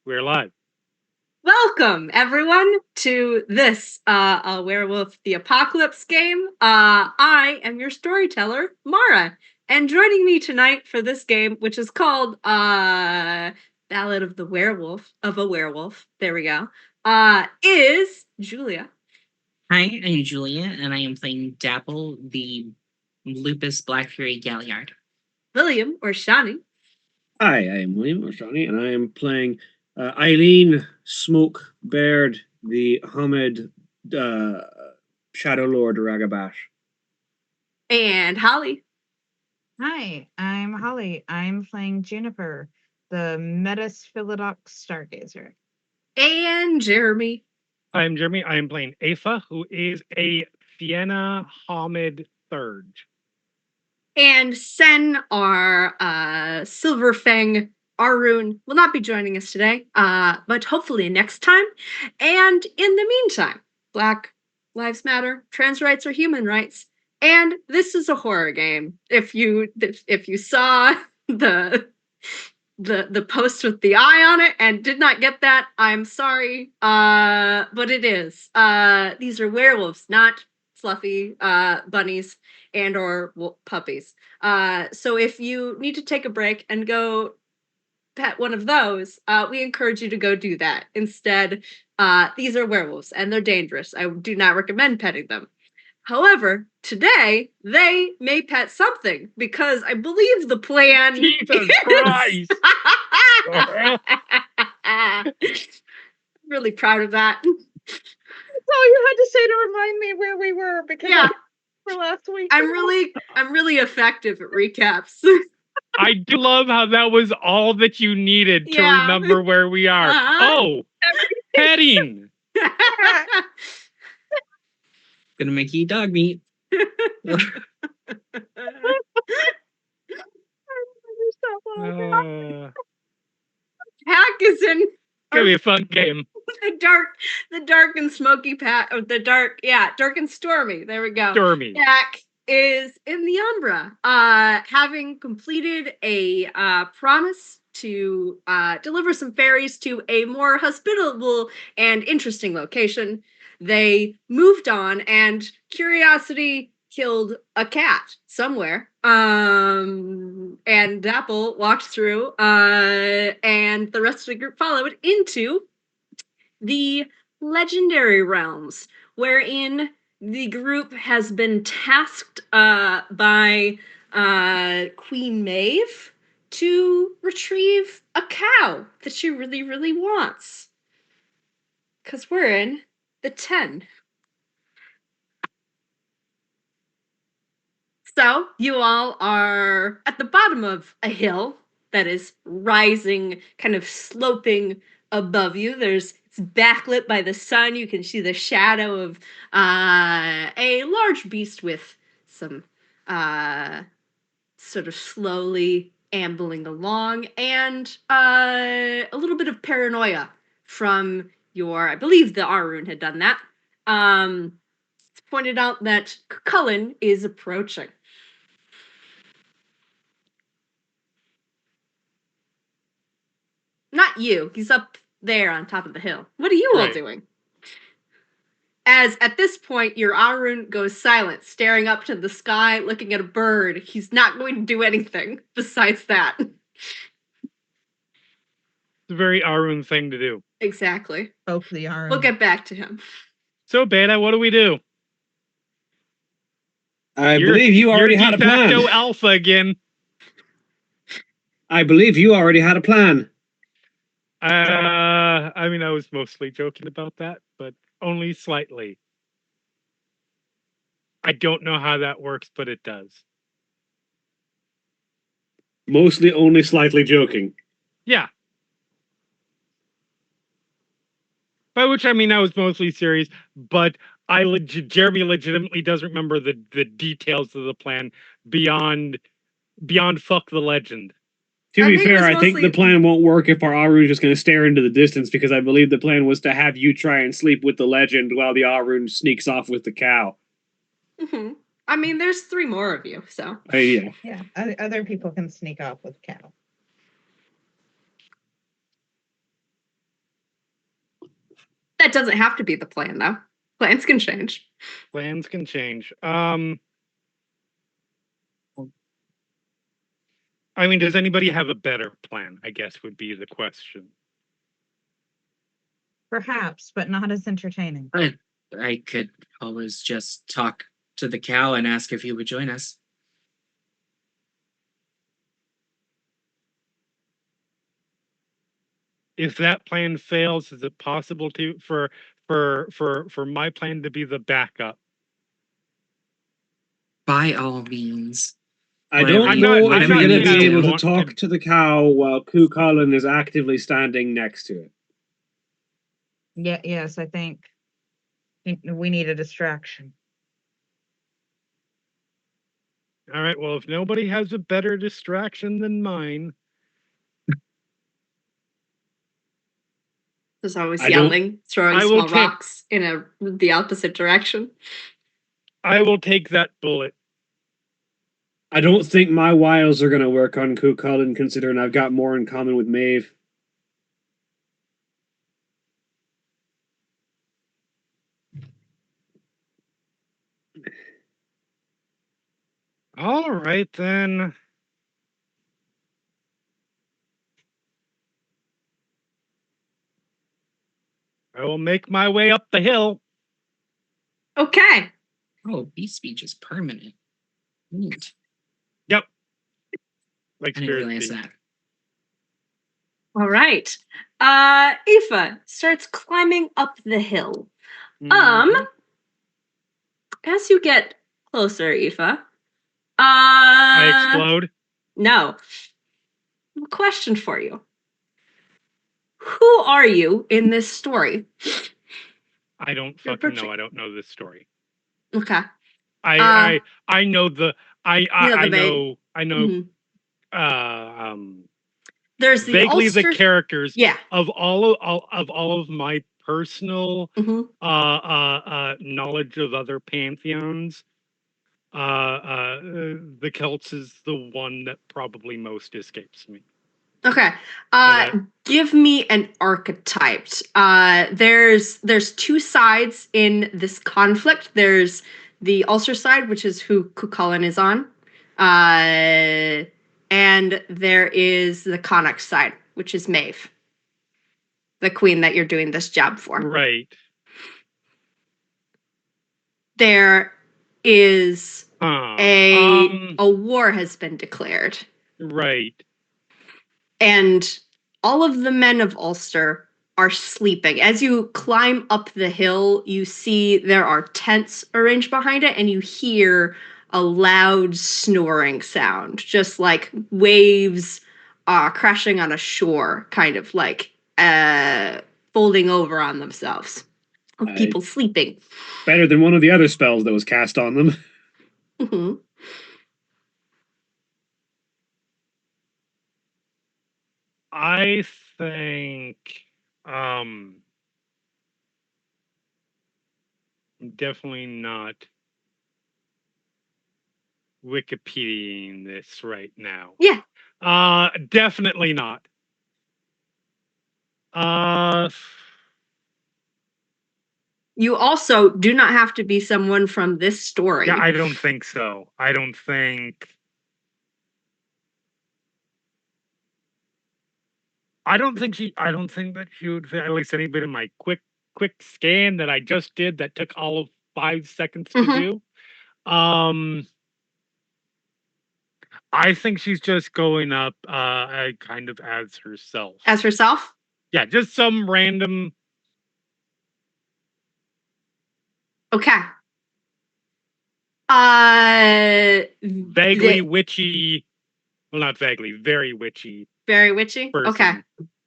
We're live. Welcome, everyone, to this Werewolf the Apocalypse game. I am your storyteller, Mara, and joining me tonight for this game, which is called Ballad of the Werewolf, of a Werewolf, there we go, is Julia. Hi, I'm Julia, and I am playing Dapple, the Lupus Black Fury Galliard. William, or Shani. Hi, I am William Orshani, and I am playing Eileen Smoke Baird, the Hamed Shadow Lord Ragabash. And Holly. Hi, I'm Holly. I'm playing Juniper, the Metis Philodox Stargazer. And Jeremy. I'm Jeremy. I am playing Afa, who is a Fienna Hamid third. And Sen, our Silverfang Arun, will not be joining us today, but hopefully next time. And in the meantime, Black Lives Matter, trans rights are human rights, and this is a horror game. If you saw the post with the eye on it and did not get that, I'm sorry, but it is. These are werewolves, not fluffy bunnies and or puppies. So if you need to take a break and go pet one of those, we encourage you to go do that. Instead, these are werewolves and they're dangerous. I do not recommend petting them. However, today they may pet something because I believe the plan Jesus Christ! I'm really proud of that. That's all you had to say to remind me where we were because for last week. I'm really effective at recaps. I do love how that was all that you needed to remember where we are. Oh, petting! Gonna make you dog meat. Hack is in. It's gonna be a fun game. The dark and smoky pack. Dark and stormy. There we go. Stormy. Jack is in the Umbra, having completed a promise to deliver some fairies to a more hospitable and interesting location. They moved on, and curiosity killed a cat somewhere. And Dapple walked through, and the rest of the group followed into the legendary realms, wherein the group has been tasked by Queen Maeve to retrieve a cow that she really, really wants. Because we're in the 10. So you all are at the bottom of a hill that is rising, kind of sloping above you. It's backlit by the sun. You can see the shadow of a large beast with some sort of slowly ambling along, and a little bit of paranoia from I believe the Arun had done that. It's pointed out that Cullen is approaching. Not you. He's up there on top of the hill. What are you all doing? As at this point, your Arun goes silent, staring up to the sky, looking at a bird. He's not going to do anything besides that. It's a very Arun thing to do. Exactly. Both the Arun. We'll get back to him. So, Beta, what do we do? I believe you already had a plan. You're de facto alpha again. I believe you already had a plan. I mean, I was mostly joking about that, but only slightly. I don't know how that works, but it does. Mostly only slightly joking. Yeah. By which I mean I was mostly serious, but Jeremy legitimately does remember the details of the plan beyond fuck the legend. To be fair, I think the plan won't work if our Arun is just going to stare into the distance, because I believe the plan was to have you try and sleep with the legend while the Arun sneaks off with the cow. Mm-hmm. I mean, there's 3 more of you, so. Yeah. Yeah, other people can sneak off with cow. That doesn't have to be the plan, though. Plans can change. Plans can change. I mean, does anybody have a better plan? I guess would be the question. Perhaps, but not as entertaining. I could always just talk to the cow and ask if he would join us. If that plan fails, is it possible for my plan to be the backup? By all means. I Whatever don't I'm know not- if I'm you're not going to saying be I able to want talk to- to the cow while Cú Chulainn is actively standing next to it. Yeah, yes, I think we need a distraction. All right. Well, if nobody has a better distraction than mine, There's always I don't- yelling, throwing I will small take- rocks in the opposite direction. I will take that bullet. I don't think my wiles are going to work on Cú Chulainn, considering I've got more in common with Maeve. All right then. I will make my way up the hill. Okay. Oh, beast speech is permanent. Neat. Yep. Like I didn't spirit realize speak. that. All right. Aoife starts climbing up the hill. Mhm. As you get closer, Aoife, I explode. no. A question for you. Who are you in this story? I don't You're fucking know. approaching. I don't know this story. Okay. I know the You know the vague- I know Mhm. uh There's the vaguely Ulster. the characters Yeah. of all of my personal hmm knowledge of other pantheons. The Celts is the one that probably most escapes me. Okay. I- Give me an archetype. There's two sides in this conflict. There's the Ulster side, which is who Cú Chulainn is on. And there is the Connacht side, which is Maeve, the queen that you're doing this job for. Right. There is Um, a war has been declared. right. And all of the men of Ulster are sleeping. As you climb up the hill, you see there are tents arranged behind it, and you hear a loud snoring sound, just like waves crashing on a shore, kind of like folding over on themselves. Of people sleeping. Better than one of the other spells that was cast on them. hmm I think definitely not Wikipediaing this right now. Yeah. Definitely not. You also do not have to be someone from this story. Yeah, I don't think so. I don't think that she would fit, at least any bit of my quick scan that I just did that took all of 5 seconds to do. I think she's just going up kind of as herself. As herself? Yeah, just some random. Okay. Vaguely witchy. Well, not vaguely, very witchy. Very witchy? Person. Okay.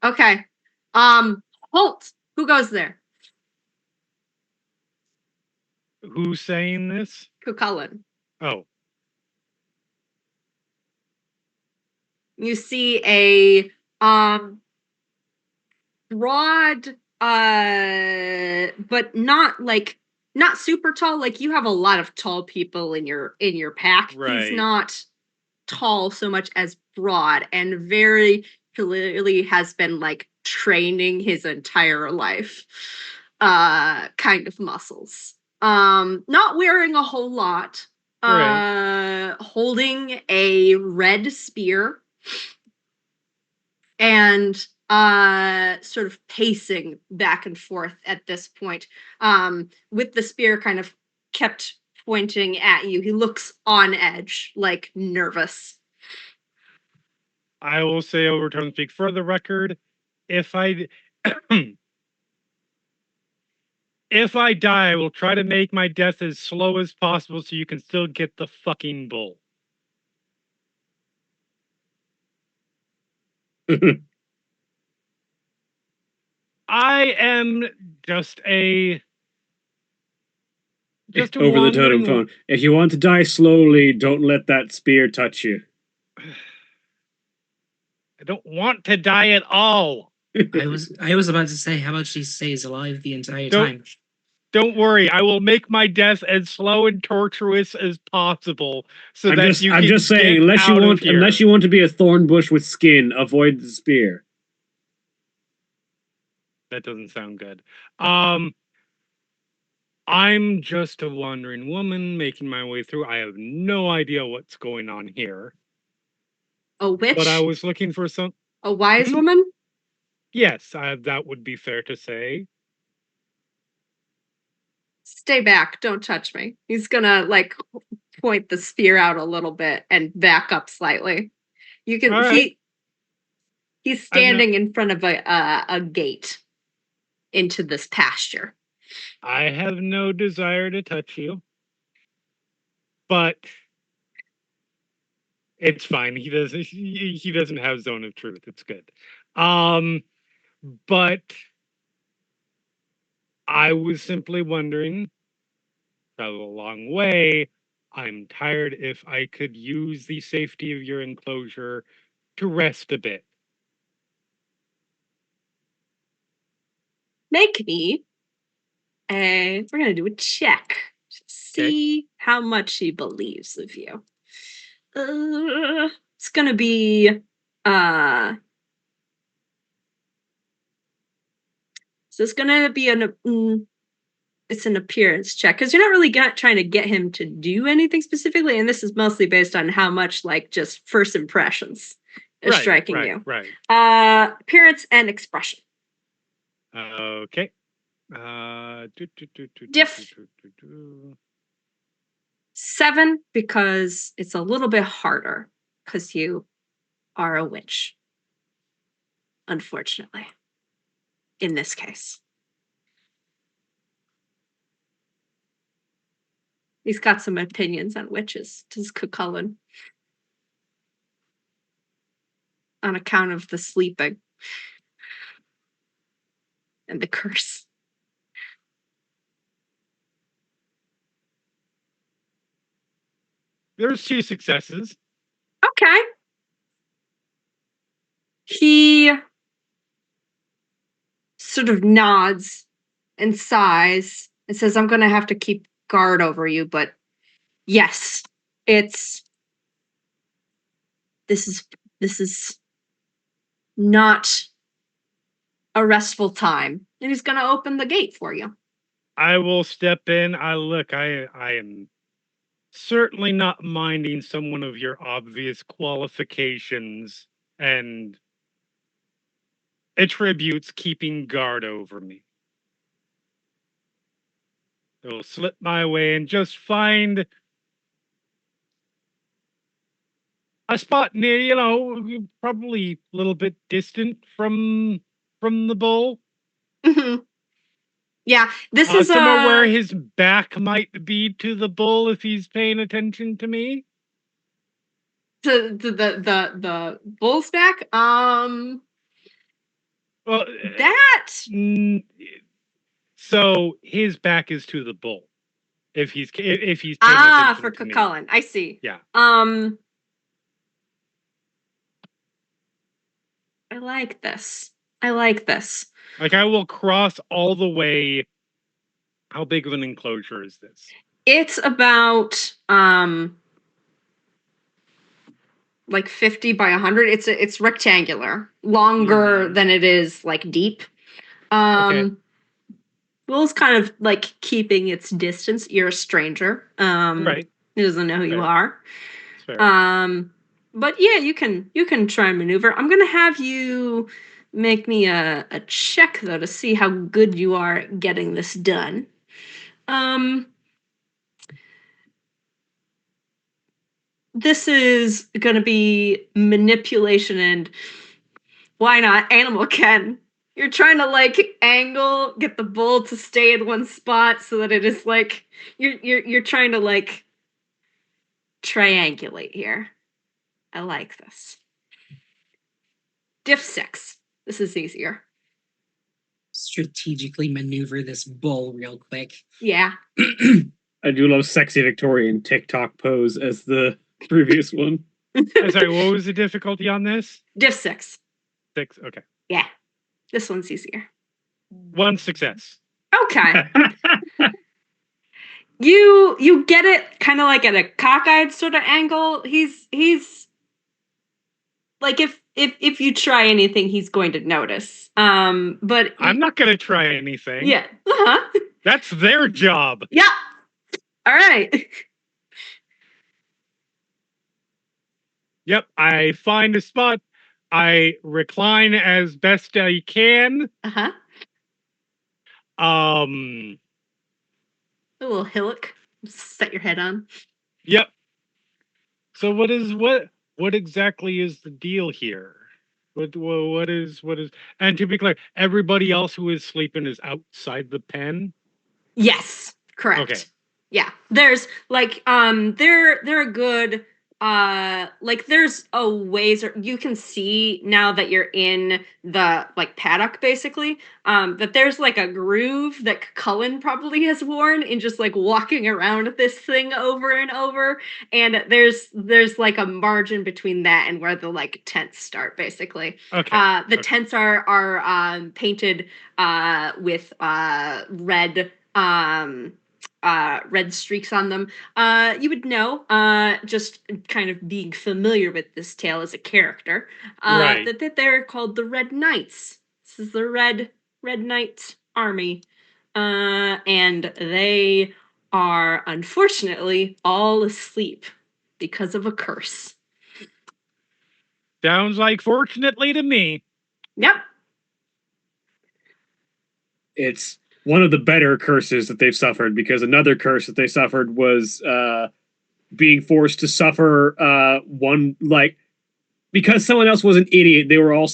Okay. Holt, who goes there? Who's saying this? Cú Chulainn. Oh. You see a broad but not super tall. Like, you have a lot of tall people in your pack. Right. He's not tall so much as broad, and very clearly has been like training his entire life. kind of muscles. Not wearing a whole lot. Right. Holding a red spear and sort of pacing back and forth at this point. With the spear kind of kept pointing at you. He looks on edge, like nervous. I will say over time speak for the record. If I if I die, I will try to make my death as slow as possible so you can still get the fucking bull. I am just a Over the totem wandering phone. If you want to die slowly, don't let that spear touch you. I don't want to die at all. I was about to say, how about she stays alive the entire Don't- time? Don't worry, I will make my death as slow and tortuous as possible so I'm that just, you I'm can just saying, get unless out of here. you want to be a thorn bush with skin, avoid the spear. That doesn't sound good. I'm just a wandering woman making my way through. I have no idea what's going on here. A witch? But I was looking for some. A wise Mhm. woman? Yes, that would be fair to say. Stay back, don't touch me. He's gonna like point the spear out a little bit and back up slightly. You can All right. he's I'm not- standing in front of a gate into this pasture. I have no desire to touch you. But it's fine. He doesn't have zone of truth. It's good. But I was simply wondering, travel a long way. I'm tired. If I could use the safety of your enclosure to rest a bit. Make me we're gonna do a check to see how much he believes of you. It's gonna be so it's gonna be it's an appearance check because you're not really trying to get him to do anything specifically, and this is mostly based on how much like just first impressions is striking you. Right. Appearance and expression. Okay. Diff. 7 because it's a little bit harder because you are a witch. Unfortunately, in this case. He's got some opinions on witches, does Cucullin. On account of the sleeping. And the curse. There's 2 successes. Okay. He sort of nods and sighs and says, I'm going to have to keep guard over you, but yes, this is not a restful time. And he's going to open the gate for you. I will step in. I am certainly not minding someone of your obvious qualifications and attributes keeping guard over me. It'll slip my way and just find a spot near, probably a little bit distant from the bull. Mm-hmm. Yeah, this is somewhere where his back might be to the bull if he's paying attention to me. To the bull's back. Well, that. So his back is to the bull. If he's paying attention for to me. Cucullin, I see. Yeah. I like this. Like I will cross all the way. How big of an enclosure is this? It's about like 50 by 100. It's rectangular, longer than it is like deep. Okay. Will's kind of like keeping its distance. You're a stranger. Right. He doesn't know who you Fair. are. It's fair. But yeah, you can try and maneuver. I'm gonna have you make me a check though to see how good you are at getting this done. This is gonna be manipulation and why not animal ken. You're trying to like angle, get the bull to stay in one spot so that it is like you're trying to like triangulate here. I like this. Diff 6. This is easier. Strategically maneuver this bull real quick. Yeah. I do love sexy Victorian TikTok pose as the previous one. I'm sorry, what was the difficulty on this? Diff 6. 6. Okay. Yeah. This one's easier. 1 success. Okay. You get it kind of like at a cockeyed sort of angle. He's like if you try anything, he's going to notice. But I'm not gonna try anything. yeah. Uh-huh. That's their job. Yeah. All right. Yep. I find a spot. I recline as best I can. Uh-huh. A A little hillock. Set your head on. Yep. So what exactly is the deal here? What is and to be clear, everybody else who is sleeping is outside the pen. Yes, correct. Okay. Yeah. There's like they're a good like there's a ways you can see now that you're in the like paddock basically that there's like a groove that Cullen probably has worn in just like walking around this thing over and over, and there's like a margin between that and where the like tents start basically. Okay. The tents are painted with red red streaks on them. You would know, just kind of being familiar with this tale as a character, Right. that they're called the Red Knights. This is the Red Knight Army, and they are unfortunately all asleep because of a curse. Sounds like fortunately to me. Yep. It's one of the better curses that they've suffered, because another curse that they suffered was being forced to suffer one, like, because someone else was an idiot, they were all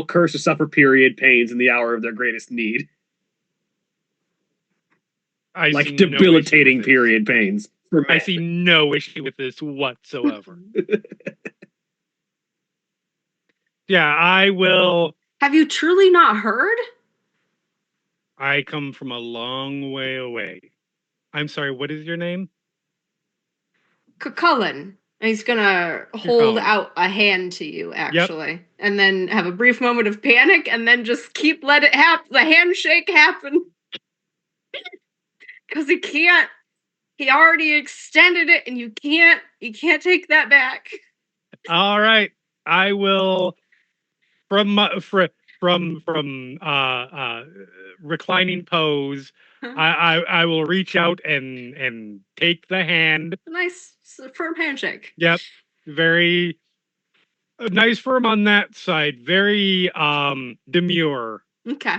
cursed to suffer period pains in the hour of their greatest need. I Like see no debilitating issue with this. period pains. For I men. see no issue with this whatsoever. Yeah, I will. Have you truly not heard? I come from a long way away. I'm sorry, what is your name? Cullen. And he's gonna hold Cullen. out a hand to you, actually, and then have a brief moment of panic, and then just let it happen. The handshake happen because he can't. He already extended it, and you can't take that back. All right, I will from reclining pose. I will reach out and take the hand. A nice firm handshake. Yep, very nice firm on that side. Very demure. Okay.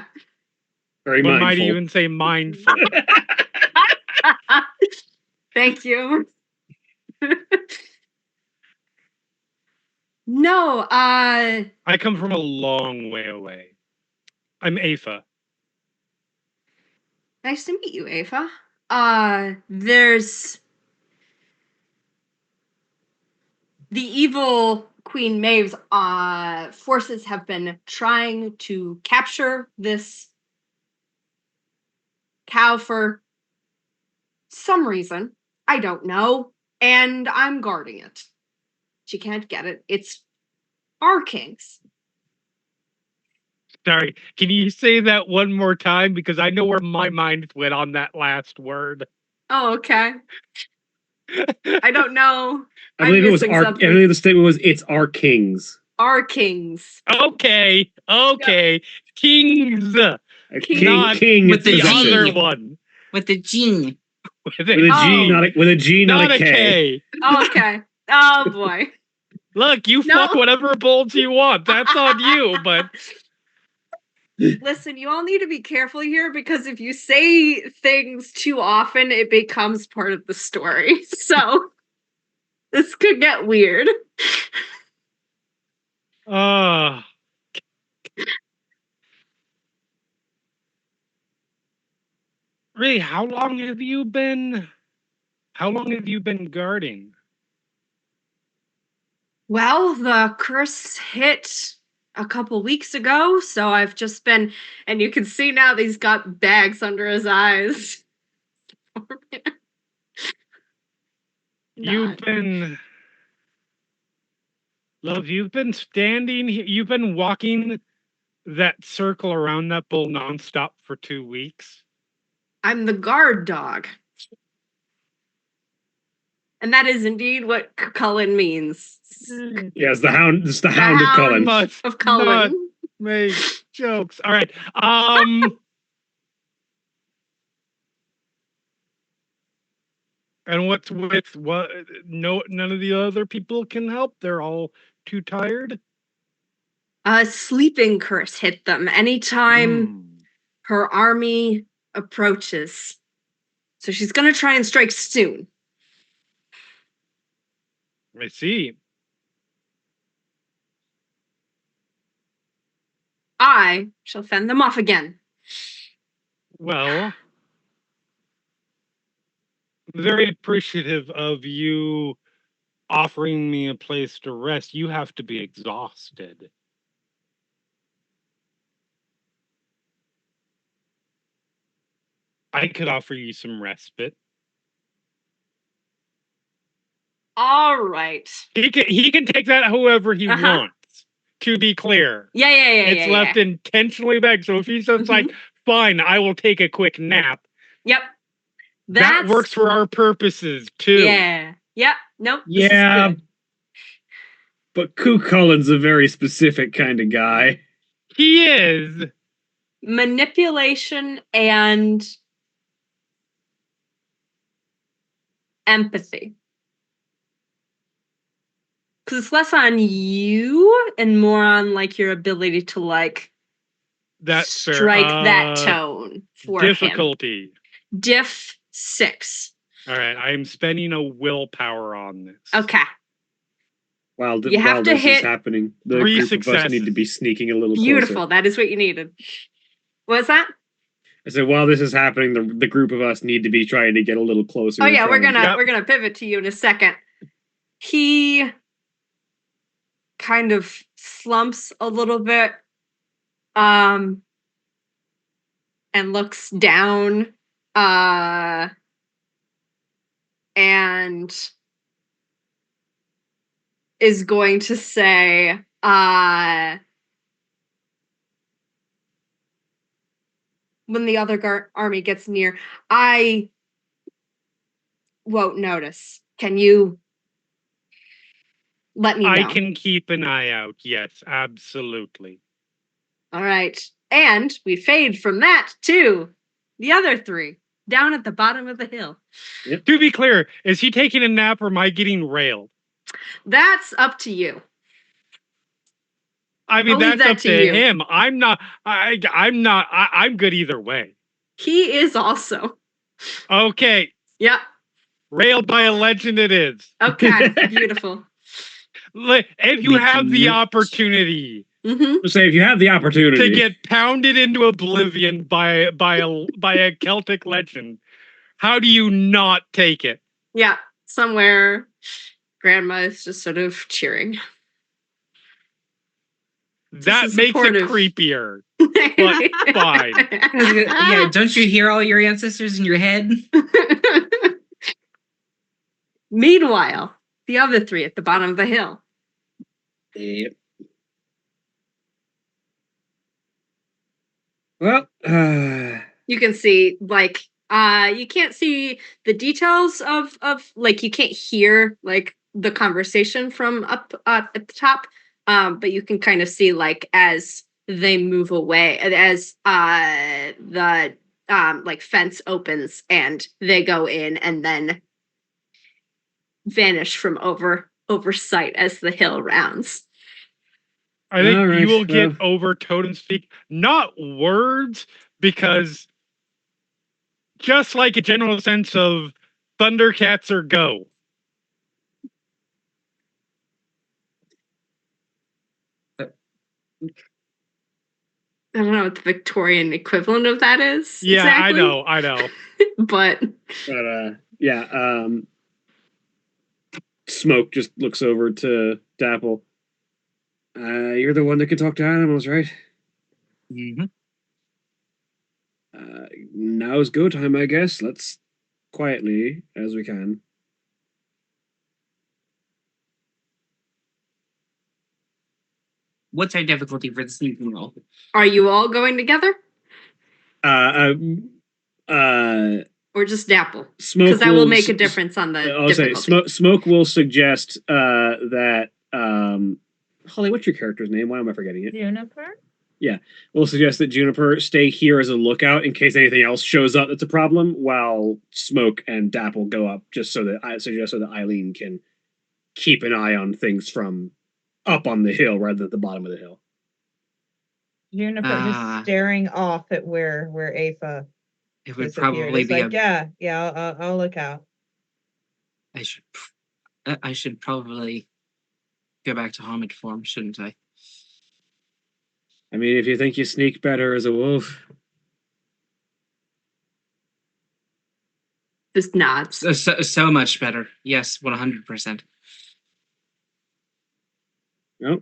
Very One mindful. might even say mindful. Thank you. No, I come from a long way away. I'm Afa. nice to meet you, Ava. There's the evil Queen Maeve's forces have been trying to capture this cow for some reason. I don't know. And I'm guarding it. She can't get it. It's our king's. Sorry, can you say that one more time? Because I know where my mind went on that last word. Oh, okay. I don't know. I believe I'm it was missing our. something. I believe the statement was, "It's our kings." Our kings. Okay, kings. Not King with the the possesses. other G. one. With the G. With With a G, Oh. not a K. Okay. Oh boy. Look, you No. fuck whatever bolts you want. That's on you, but Listen, you all need to be careful here because if you say things too often, it becomes part of the story. So this could get weird. uh really, how long have you been guarding? Well, the curse hit a couple weeks ago, so I've just been, and you can see now that he's got bags under his eyes. You've been Love, you've been you've been walking that circle around that bull nonstop for 2 weeks. I'm the guard dog. And that is indeed what Cullen means. Yeah, it's the hound of Cullen. Must Of Cullen. not make jokes. All right. And what's with what? No, none of the other people can help. They're all too tired. A sleeping curse hit them anytime her army approaches. So she's going to try and strike soon. I see. I shall fend them off again. Well, very appreciative of you offering me a place to rest. You have to be exhausted. I could offer you some respite. All right. He can take that however he Uh-huh. wants. To be clear, Yeah. it's left intentionally back. So if he's just like, fine, I will take a quick nap. Yep. That works for our purposes too. Yeah. Yep. Nope. This is Yeah, good. but Koo Cullen's a very specific kind of guy. He is. Manipulation and empathy. Because it's less on you and more on like your ability to like That's strike fair. that tone for him. Difficulty. Diff 6. All right, I'm spending a willpower on this. Okay. While You have to this hit is happening, the 3 group of us successes. need to be sneaking a little Beautiful. closer. That is what you needed. What was that? I said, while this is happening, the group of us need to be trying to get a little closer. Oh and yeah, try and- Yep. we're gonna pivot to you in a second. He kind of slumps a little bit, and looks down, and is going to say, when the other army gets near, I won't notice. Can you let me know? I can keep an eye out. Yes, absolutely. All right. And we fade from that to the other 3 down at the bottom of the hill. To be clear, is he taking a nap or am I getting railed? That's up to you. I mean, I'll leave that's that up to to you. him. I'm not. I'm good either way. He is also. Okay, Yep. railed by a legend it is. Okay. Beautiful. If you have the opportunity Mm-hmm. Say, if you have the opportunity to get pounded into oblivion by a Celtic legend, how do you not take it? Yeah. Somewhere Grandma is just sort of cheering. That is makes supportive. it creepier. But fine. Yeah, don't you hear all your ancestors in your head? Meanwhile, the other 3 at the bottom of the hill. Yep. Well, You can see like you can't see the details of like you can't hear like the conversation from up at the top, but you can kind of see like as they move away as the like fence opens and they go in and then vanish from oversight as the hill rounds. I think All right, you will get well. over totem speak, not words, because just like a general sense of Thundercats or go. I don't know what the Victorian equivalent of that is. Yeah, exactly. I know. But Yeah, Smoke just looks over to Dapple. You're the one that can talk to animals, right? Mm-hmm. Now's go time, I guess. Let's quietly as we can. What's our difficulty for the sneaking roll? are you all going together Uh, or just Dapple? Smoke Because that will make a difference on the I'll say difficulty. Smoke will suggest that Holly, what's your character's name? Why am I forgetting it? Juniper? We'll suggest that Juniper stay here as a lookout in case anything else shows up that's a problem, while Smoke and Dapple go up, just so that Eileen can keep an eye on things from up on the hill rather than at the bottom of the hill. Juniper just staring off at where Afa It would disappeared. probably It's be like, yeah, I'll look out. I should probably go back to homage form, shouldn't I? I mean, if you think you sneak better as a wolf. Just nods. So much better. Yes, 100%. Well,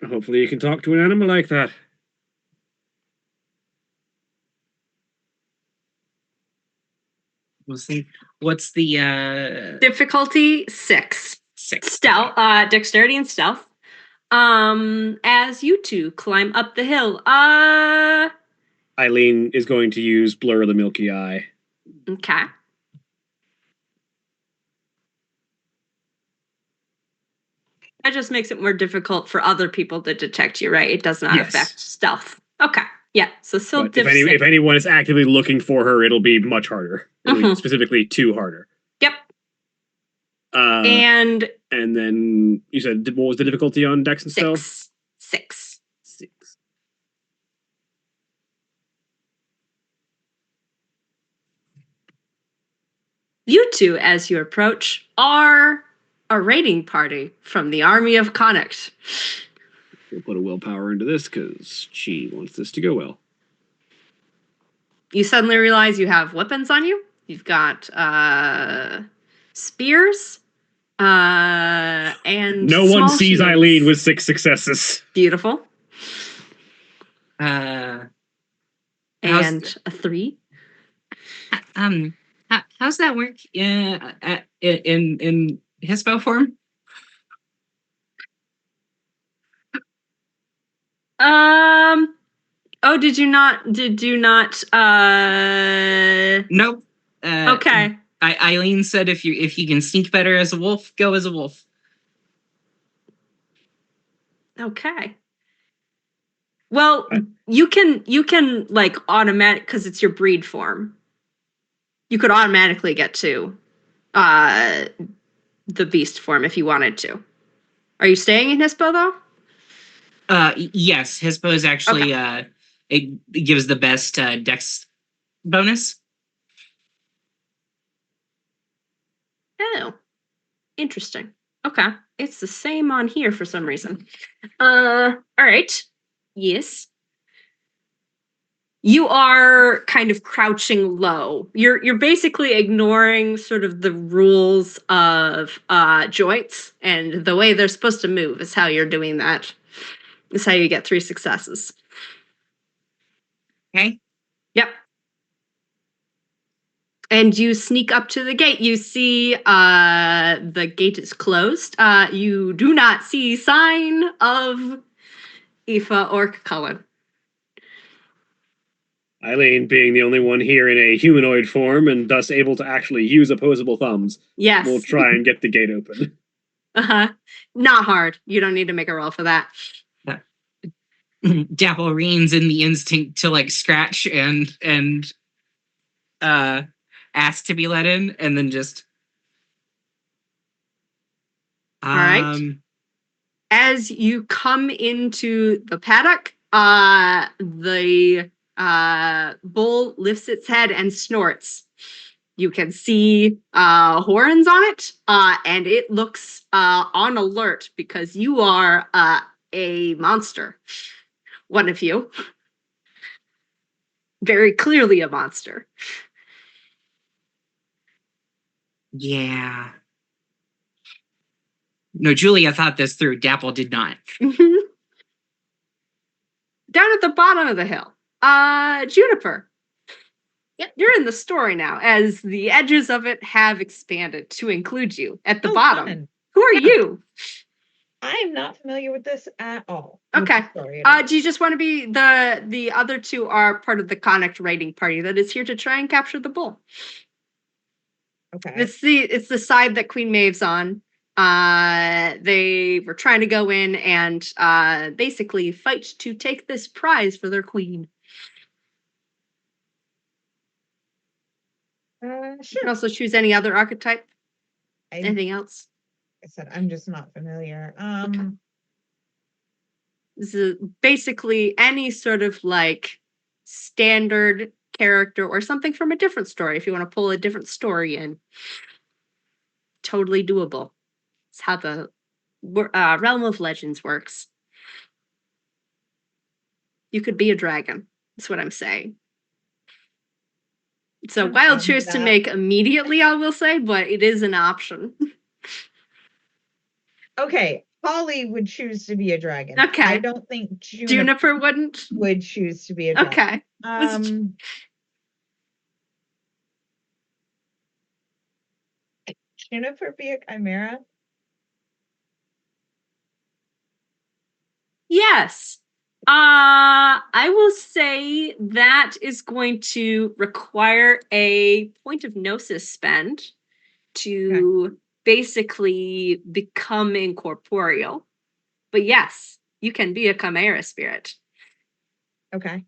hopefully you can talk to an animal like that. We'll see. What's the Difficulty 6. 6? Stealth, dexterity and stealth. As you two climb up the hill. Eileen is going to use Blur the Milky Eye. Okay. That just makes it more difficult for other people to detect you, right? It does not Yes. affect stealth. Okay. Yeah. So still But if anyone is actively looking for her, it'll be much harder. It'll be specifically 2 harder. Yep. And then you said, what was the difficulty on Dex and Stealth? 6. 6. You two, as you approach, are a raiding party from the army of Connacht. We'll put a willpower into this because she wants this to go well. You suddenly realize you have weapons on you. You've got spears and no one small sees shields. Eileen with 6 successes. Beautiful. How's- And a 3. How's that work in Hispo form? Oh, did you not Nope. Okay. Eileen said if you can sneak better as a wolf, go as a wolf. Okay. Well, you can like automatic because it's your breed form. You could automatically get to the beast form if you wanted to. Are you staying in Hispo though? Yes, Hispo is actually it gives the best dex bonus. Oh, interesting. Okay, it's the same on here for some reason. All right. Yes. You are kind of crouching low. You're basically ignoring sort of the rules of joints, and the way they're supposed to move is how you're doing that. Is how you get 3 successes. Okay. Yep. And you sneak up to the gate. You see the gate is closed. You do not see sign of Aoife or Cullen. Eileen, being the only one here in a humanoid form and thus able to actually use opposable thumbs, Yes. will try and get the gate open. Not hard. You don't need to make a roll for that. Dapple reins in the instinct to like scratch and ask to be let in, and then just right. As you come into the paddock, the bull lifts its head and snorts. You can see horns on it, and it looks on alert because you are a monster. One of you. Very clearly a monster. Yeah. No, Julia thought this through. Dapple did not. Down at the bottom of the hill, Juniper. Yep, you're in the story now, as the edges of it have expanded to include you at the bottom. Fun. Who are you? I am not familiar with this at all. Okay. Sorry at all. Do you just want to be the other two are part of the Connect raiding party that is here to try and capture the bull? Okay. It's the side that Queen Maeve's on. They were trying to go in and basically fight to take this prize for their queen. You Sure. can also choose any other archetype. I Anything else? said I'm just not familiar. Okay. This is basically any sort of like standard character or something from a different story. If you want to pull a different story in, totally doable. It's how the Realm of Legends works. You could be a dragon. That's what I'm saying. It's a I'm wild fine with choice to that. make immediately, I will say, but it is an option. Okay, Holly would choose to be a dragon. Okay. I don't think Juniper wouldn't? would choose to be a dragon. Okay. Juniper be a chimera? Yes. I will say that is going to require a point of gnosis spend to basically become incorporeal. But yes, you can be a chimera spirit. Okay.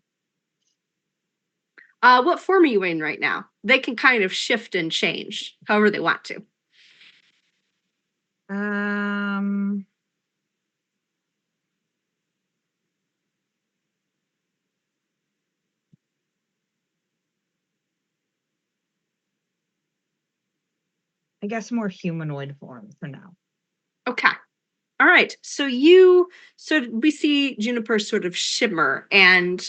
What form are you in right now? They can kind of shift and change however they want to. I guess more humanoid form for now. Okay. All right. So we see Juniper sort of shimmer and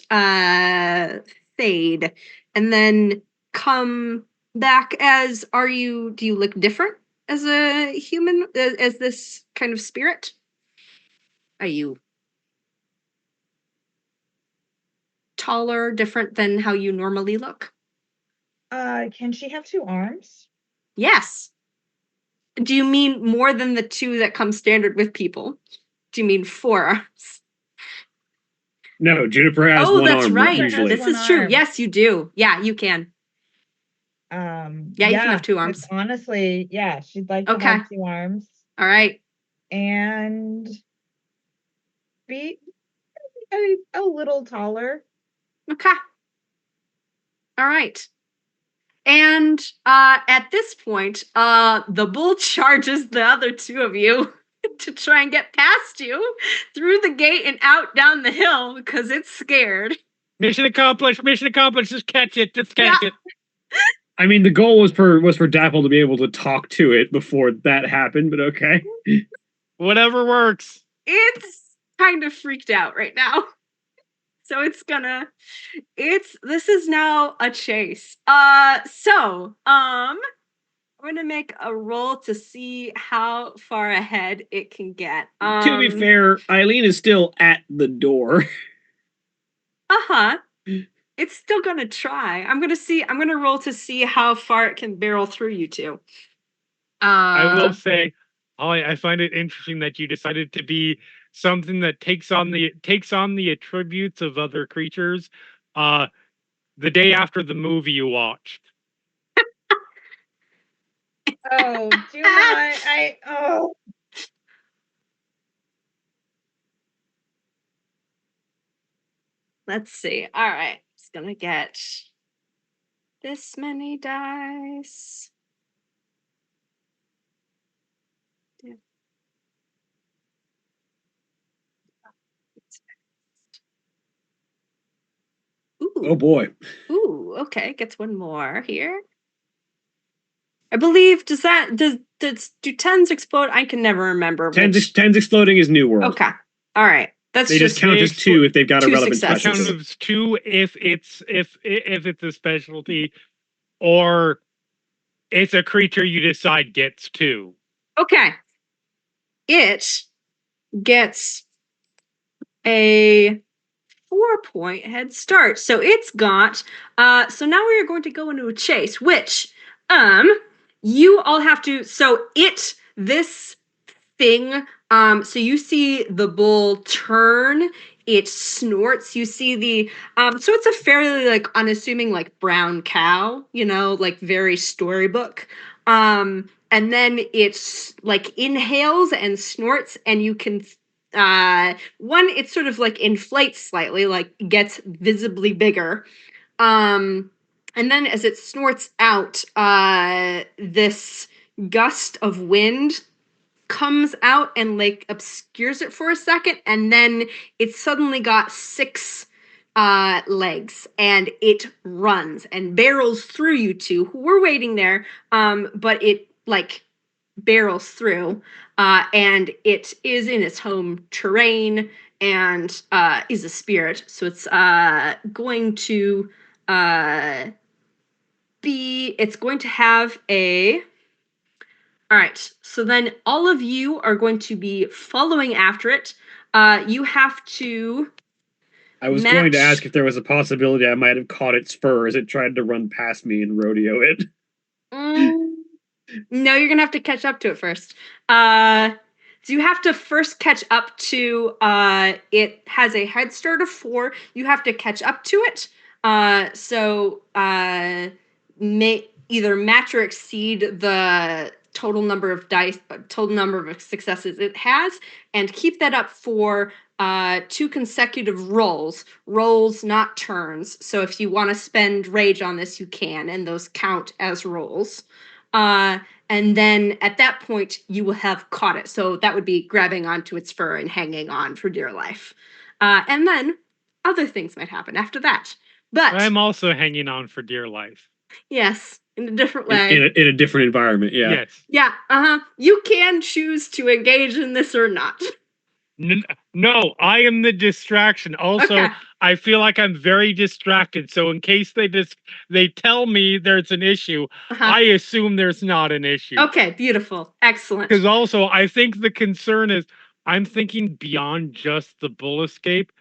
fade and then come back as do you look different as a human, as this kind of spirit? Are you taller, different than how you normally look? Can she have 2 arms? Yes. Do you mean more than the 2 that come standard with people? Do you mean 4 arms? No, Juniper has one that's arm right. usually. This is true. Yes, you do. Yeah, you can. Yeah, you can have 2 'cause arms. honestly, yeah, she'd like to Okay. have 2 arms All right. and be a little taller. Okay. All right. And at this point, the bull charges the other 2 of you to try and get past you through the gate and out down the hill because it's scared. Mission accomplished. Mission accomplished. Just catch it. Just catch it. I mean, the goal was for Dapple to be able to talk to it before that happened, but okay. Whatever works. It's kind of freaked out right now. So this is now a chase. I'm gonna make a roll to see how far ahead it can get. To be fair, Eileen is still at the door. Uh-huh. It's still gonna try. I'm gonna roll to see how far it can barrel through you two. I will say, Holly, I find it interesting that you decided to be something that takes on the attributes of other creatures. The day after the movie you watched. Oh, do not. Let's see. All right. Just gonna get this many dice. Ooh. Oh boy. Ooh, okay. Gets one more here. I believe do tens explode? I can never remember. Tens exploding is New World. Okay. All right. That's They just count as two if they've got a two relevant successes. Count specialty. as two if it's a specialty, or it's a creature you decide gets two. Okay. It gets a 4-point head start. So it's got so now we are going to go into a chase, which you all have to this thing so you see the bull turn, it snorts, you see the so it's a fairly like unassuming like brown cow, like very storybook. And then it's like inhales and snorts, and you can one, it sort of like inflates slightly, like gets visibly bigger. And then as it snorts out, this gust of wind comes out and like obscures it for a second, and then it suddenly got 6 legs, and it runs and barrels through you two who were waiting there, but it like barrels through, and it is in its home terrain and is a spirit, so it's going to it's going to have a all right, so then all of you are going to be following after it. You have to I was going to ask if there was a possibility I might have caught its fur as it tried to run past me and rodeo it. No, you're gonna have to catch up to it first. So you have to first catch up to it has a head start of 4. You have to catch up to it. So may either match or exceed the total number of successes it has, and keep that up for 2 consecutive rolls, not turns. So if you want to spend rage on this, you can, and those count as rolls. And then at that point, you will have caught it. So that would be grabbing onto its fur and hanging on for dear life. And then other things might happen after that. But I'm also hanging on for dear life. Yes, in a different way. In a different environment, yeah. Yes. Yeah, you can choose to engage in this or not. No, I am the distraction. Also, Okay. I feel like I'm very distracted. So in case they tell me there's an issue, I assume there's not an issue. Okay, beautiful. Excellent. Because also, I think the concern is I'm thinking beyond just the bull escape.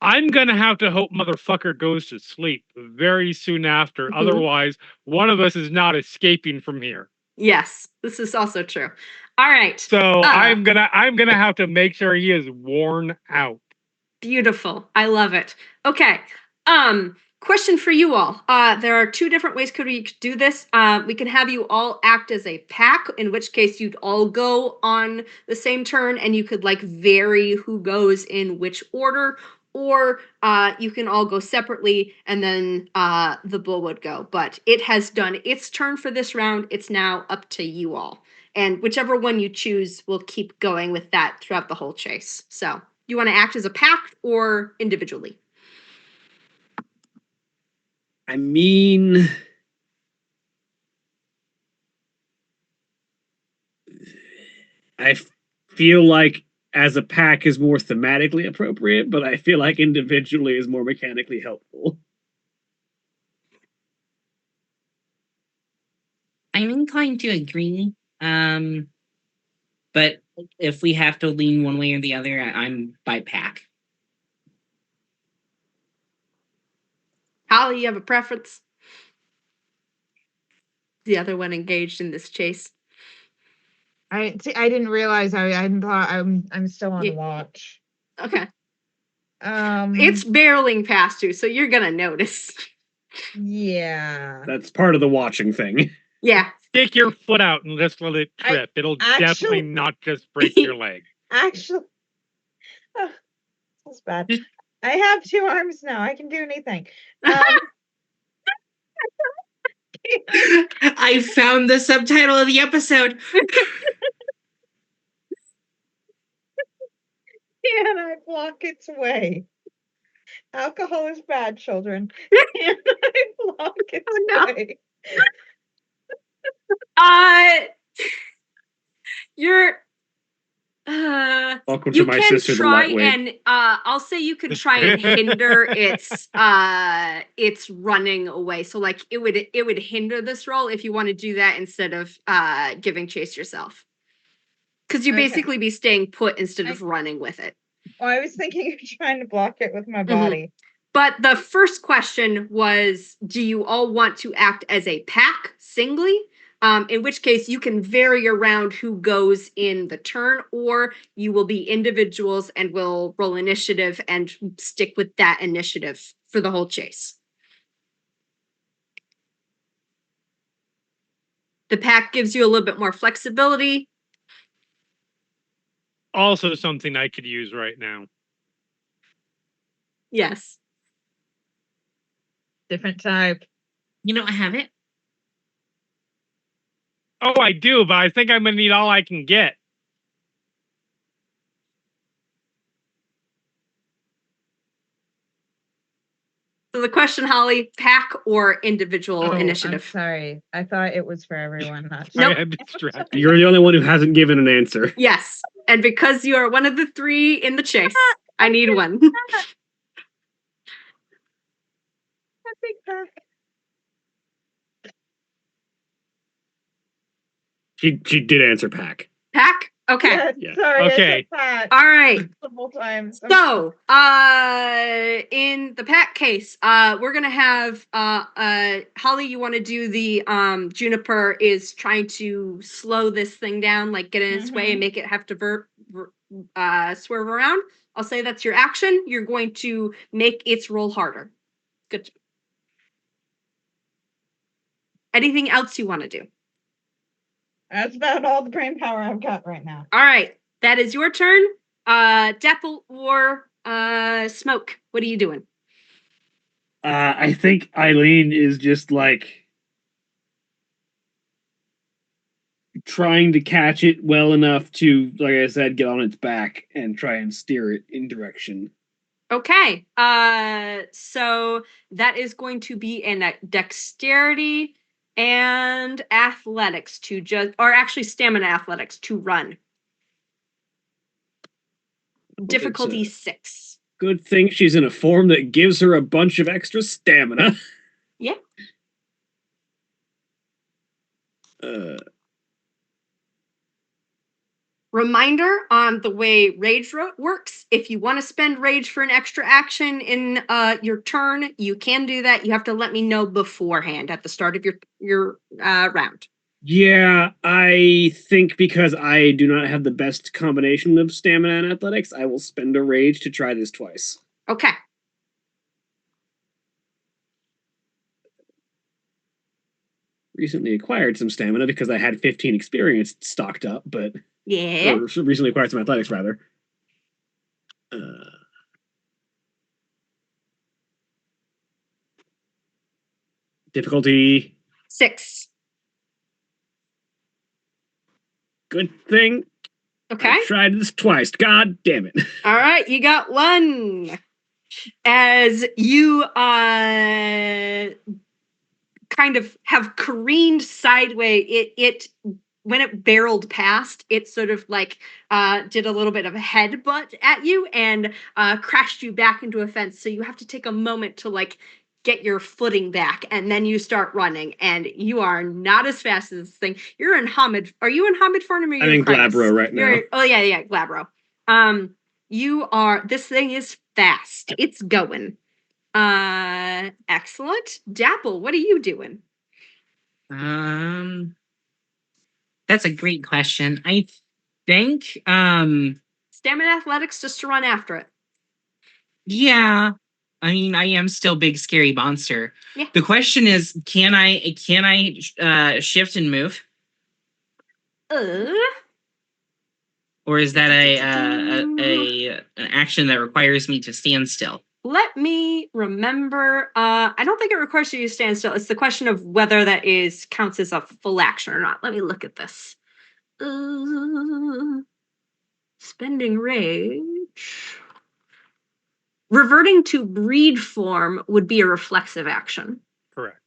I'm gonna have to hope motherfucker goes to sleep very soon after. Otherwise, one of us is not escaping from here. Yes, this is also true. All right. So I'm gonna have to make sure he is worn out. Beautiful. I love it. Okay. Question for you all. There are 2 different ways we could do this. We can have you all act as a pack, in which case you'd all go on the same turn, and you could like vary who goes in which order, or you can all go separately, and then the bull would go. But it has done its turn for this round. It's now up to you all. And whichever one you choose will keep going with that throughout the whole chase. So you want to act as a pack or individually? I mean, I feel like as a pack is more thematically appropriate, but I feel like individually is more mechanically helpful. I'm inclined to agree. But if we have to lean one way or the other, I'm by pack. Holly, you have a preference? The other one engaged in this chase. I didn't realize I thought I'm still on watch. Okay. It's barreling past you, so you're gonna notice. Yeah. That's part of the watching thing. Yeah. Stick your foot out and just let it trip. It'll definitely not just break your leg. Actually, that's bad. I have 2 arms now. I can do anything. I found the subtitle of the episode. Can I block its way? Alcohol is bad, children. Can I block its no. way? You're Welcome you to my can sister, the try lightweight. and I'll say you could try and hinder its running away. So like it would hinder this roll if you want to do that instead of giving chase yourself. Because you Okay. basically be staying put instead of running with it. Oh, I was thinking of trying to block it with my Mhm. body. But the first question was, do you all want to act as a pack singly? In which case you can vary around who goes in the turn, or you will be individuals and will roll initiative and stick with that initiative for the whole chase. The pack gives you a little bit more flexibility. Also something I could use right now. Yes. Different type. You know, I have it. Oh, I do, but I think I'm gonna need all I can get. So the question, Holly, pack or individual I'm initiative? sorry. I thought it was for everyone, not Nope. I am distracted. You're the only one who hasn't given an answer. Yes. And because you are one of the 3 in the chase, I need one. I think pack. She did answer pack. Pack? Okay. Yes, Yeah. sorry, Okay. I said pack All right. multiple times. So, in the pack case, we're gonna have Holly. You want to do the Juniper is trying to slow this thing down, like get in its way and make it have to swerve around. I'll say that's your action. You're going to make its roll harder. Good. Anything else you want to do? That's about all the brain power I've got right now. All right, that is your turn. Dapple or Smoke, what are you doing? I think Eileen is just like trying to catch it well enough to, like I said, get on its back and try and steer it in direction. Okay, so that is going to be in dexterity and athletics to just, or actually stamina athletics to run. Difficulty 6. Good thing she's in a form that gives her a bunch of extra stamina. Yeah. Reminder on the way rage works. If you want to spend rage for an extra action in your turn, you can do that. You have to let me know beforehand at the start of your round. Yeah, I think because I do not have the best combination of stamina and athletics, I will spend a rage to try this twice. Okay. Recently acquired some stamina because I had 15 experience stocked up, but Yeah. or recently acquired some athletics rather. Difficulty 6. Good thing Okay. I tried this twice. God damn it. All right, you got 1. As you kind of have careened sideways, it when it barreled past, it sort of like did a little bit of a headbutt at you and crashed you back into a fence. So you have to take a moment to like get your footing back, and then you start running. And you are not as fast as this thing. You're in Hamid. Are you in Hamid Farnham? I'm in Glabro right now. Oh yeah, Glabro. You are. This thing is fast. It's going. Excellent. Dapple, what are you doing? That's a great question. I think Stamina athletics just to run after it. yeah. I mean, I am still big scary monster. Yeah. The question is, can I shift and move? Or is that an action that requires me to stand still? let me remember. I don't think it requires you to stand still. It's the question of whether that is counts as a full action or not. Let me look at this. Spending rage. Reverting to breed form would be a reflexive action. Correct.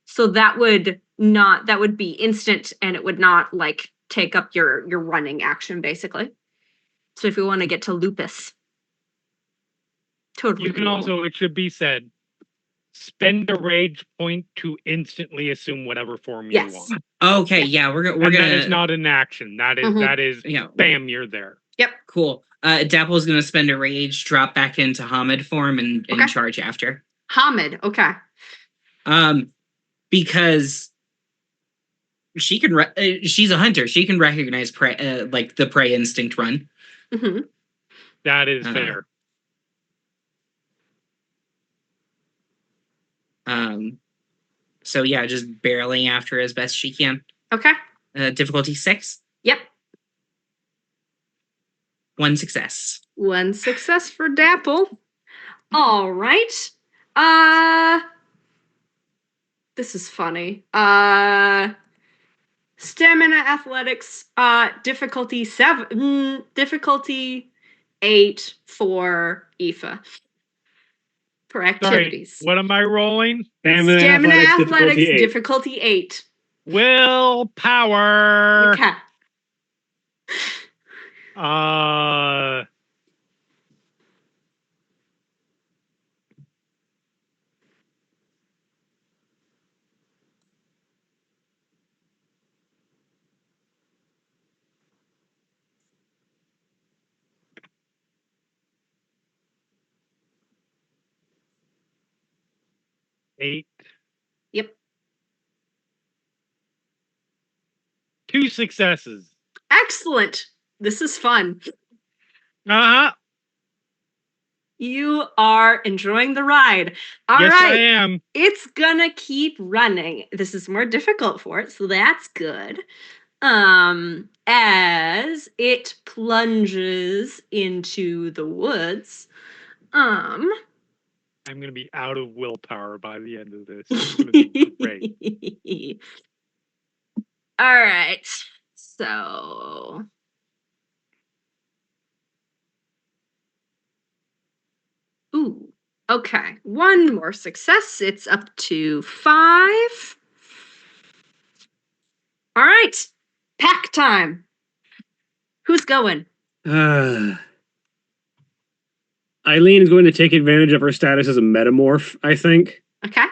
So that would be instant, and it would not like take up your running action basically. So if we want to get to lupus, totally. You can doable. also, it should be said, spend a rage point to instantly assume whatever form you Yes. want. Okay, yeah, we're And gonna. that is not an action. That is Mhm. Yeah, bam, you're there. Yep. cool. Dapple's gonna spend a rage, drop back into Hamid form, and Okay. charge after. Hamid. Okay. Because she can. She's a hunter. She can recognize prey, like the prey instinct run. Mm-hmm. That is fair. So yeah, just barreling after as best she can. Okay. Difficulty 6. Yep. 1 success. 1 success for Dapple. All right. This is funny. Stamina athletics, difficulty 7, difficulty 8 for Aoife. For activities. Sorry, what am I rolling? Stamina athletics, difficulty 8. difficulty 8. Willpower. Okay. Eight. Yep. 2 successes. Excellent. This is fun. Uh-huh. You are enjoying the ride. All yes, right. I am. It's gonna keep running. This is more difficult for it, so that's good. As it plunges into the woods. I'm gonna be out of willpower by the end of this. It's gonna be great. All right. So ooh, okay. 1 more success. It's up to 5. All right. Pack time. Who's going? Eileen is going to take advantage of her status as a metamorph, I think. Okay.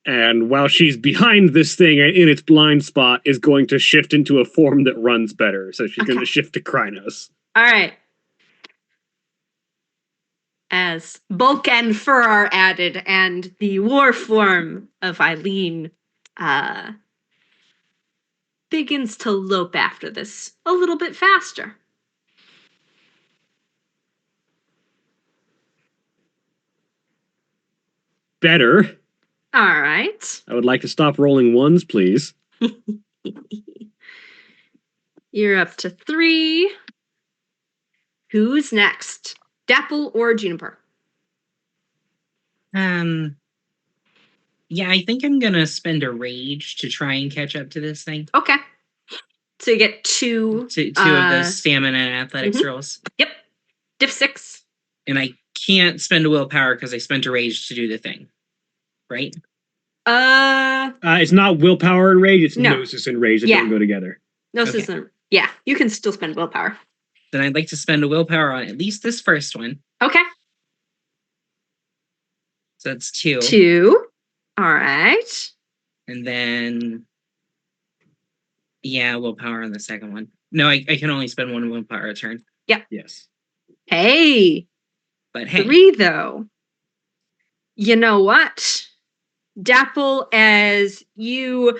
And while she's behind this thing in its blind spot, is going to shift into a form that runs better. So she's going to shift to Krynos. All right. As bulk and fur are added, and the war form of Eileen begins to lope after this a little bit faster. Better. All right. I would like to stop rolling ones, please. You're up to 3. Who's next? Dapple or Juniper? Yeah, I think I'm gonna spend a rage to try and catch up to this thing. Okay. So you get 2. Two of those stamina and athletics rolls. Yep. Diff 6. And I can't spend a willpower because I spent a rage to do the thing. Right? It's not willpower and rage, it's No. gnosis and rage that Yeah. don't go together. No, Okay. isn't. Yeah, you can still spend willpower. Then I'd like to spend a willpower on at least this first one. Okay. So that's 2. 2. All right. And then yeah, willpower on the second one. No, I can only spend 1 willpower a turn. Yes. Hey. But hey. 3 though. You know what? Dapple, as you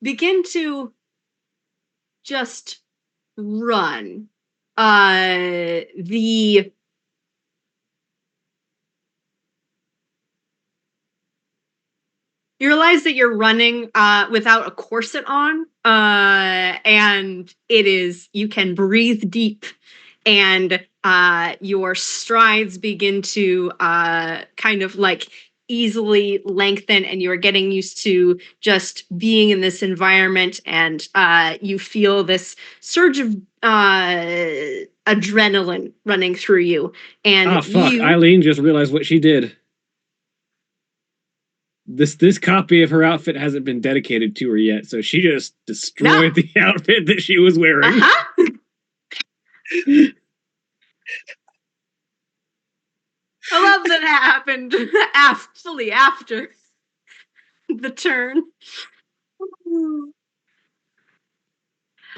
begin to just run, you realize that you're running without a corset on, and you can breathe deep, and your strides begin to kind of like easily lengthen, and you're getting used to just being in this environment, and you feel this surge of adrenaline running through you. And Ah, fuck! you, Eileen just realized what she did. This copy of her outfit hasn't been dedicated to her yet, so she just destroyed the outfit that she was wearing. I love that it happened actually after the turn.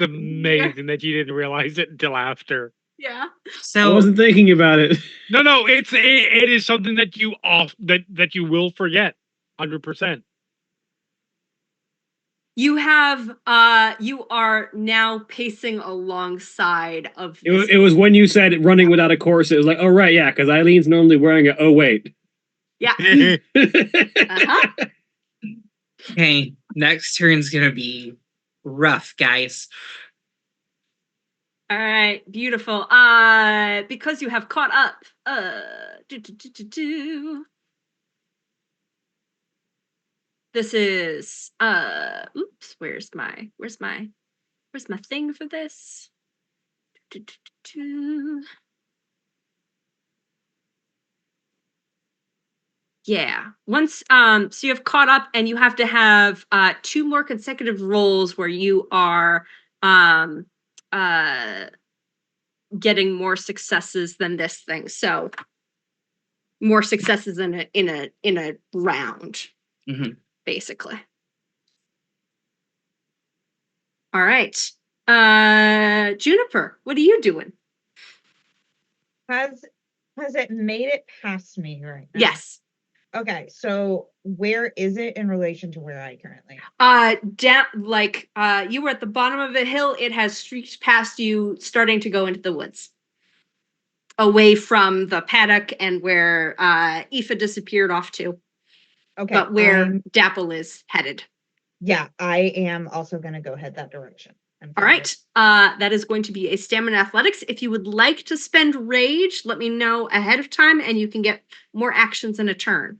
It's amazing that you didn't realize it until after. Yeah. I So wasn't thinking about it. No, it is something that you that you will forget, 100%. You have you are now pacing alongside of this. It was when you said running without a course. It was like, oh right, yeah, because Eileen's normally wearing a. Oh wait. Yeah. okay, next turn's gonna be rough, guys. All right, beautiful. Because you have caught up. This is oops, where's my thing for this? Yeah. Once so you have caught up, and you have to have 2 more consecutive rolls where you are getting more successes than this thing. So more successes in a round, basically. All right. Juniper, what are you doing? Has it made it past me right now? Yes. Okay, so where is it in relation to where I currently Down, like you were at the bottom of a hill. It has streaked past you, starting to go into the woods, away from the paddock and where Aoife disappeared off to. Okay, But where Dapple is headed. Yeah, I am also going to go head that direction. All right. That is going to be a stamina athletics. If you would like to spend rage, let me know ahead of time, and you can get more actions in a turn.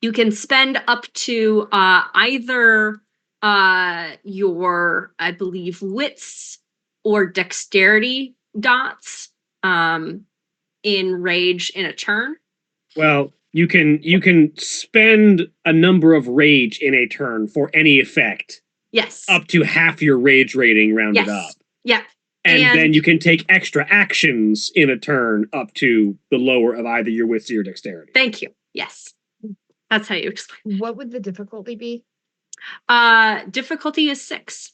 You can spend up to either your, I believe, wits or dexterity dots in rage in a turn. Well, you can spend a number of rage in a turn for any effect. Yes. Up to half your rage rating rounded up. Yeah. And then you can take extra actions in a turn up to the lower of either your wits or your dexterity. Thank you. Yes. That's how you explain. What would the difficulty be? Difficulty is 6.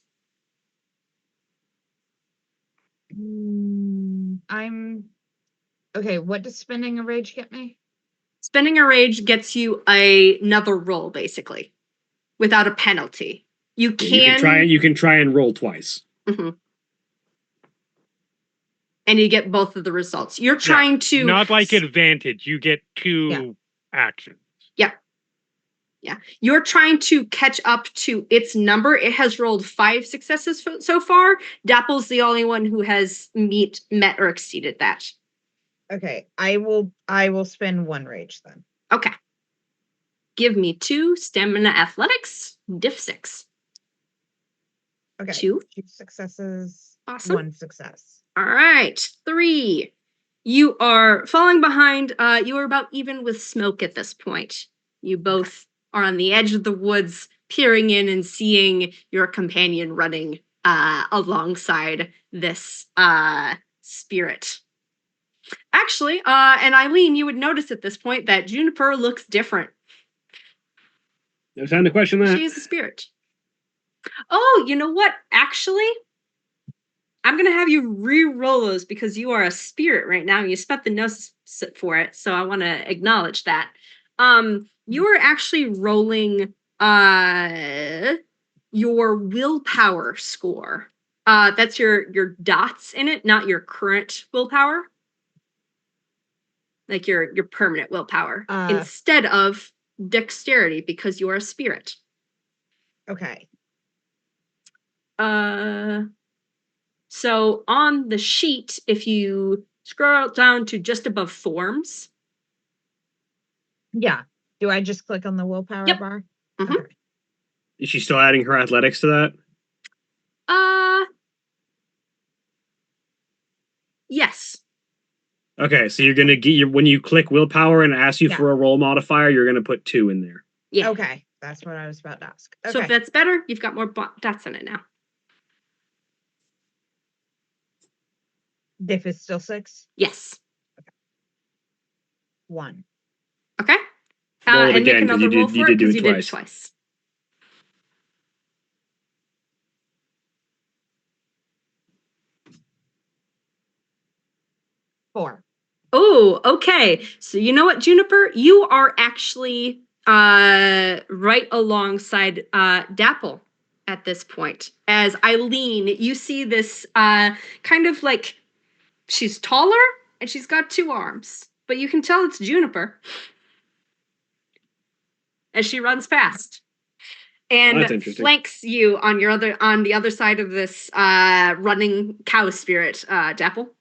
I'm okay. What does spending a rage get me? Spending a rage gets you another roll, basically, without a penalty. You can try and roll twice. Mm-hmm. And you get both of the results. You're trying to not like advantage. You get 2 actions. Yeah. Yeah. You're trying to catch up to its number. It has rolled 5 successes so far. Dapple's the only one who has met or exceeded that. Okay. I will spend 1 rage then. Okay. Give me 2 stamina athletics, diff 6. Okay. 2 successes. Awesome. 1 success. All right. 3. You are falling behind. You are about even with Smoke at this point. You both are on the edge of the woods, peering in and seeing your companion running alongside this spirit. Actually, and Eileen, you would notice at this point that Juniper looks different. No time to question that. She is a spirit. Oh, you know what? Actually, I'm going to have you re-roll those because you are a spirit right now. You spent the nose for it, so I want to acknowledge that. You are actually rolling your willpower score. That's your dots in it, not your current willpower. Like your permanent willpower. Instead of dexterity, because you are a spirit. Okay. So on the sheet, if you scroll down to just above forms. Yeah. Do I just click on the willpower Yep. bar? Mhm. Okay. Is she still adding her athletics to that? Yes. Okay, so you're gonna get your when you click willpower and ask you Yeah. for a roll modifier, you're gonna put 2 in there. Yeah. Okay. That's what I was about to ask. Okay. So if that's better, you've got more dots in it now. Diff is still 6. Yes. 1. Okay. Roll it And make again, 'cause another you roll did- for you it did do because it you did it twice. twice. 4. Oh, okay. So you know what, Juniper? You are actually right alongside Dapple at this point. As Eileen, you see this kind of like she's taller and she's got 2 arms, but you can tell it's Juniper as she runs past and That's interesting. flanks you on the other side of this running cow spirit, Dapple.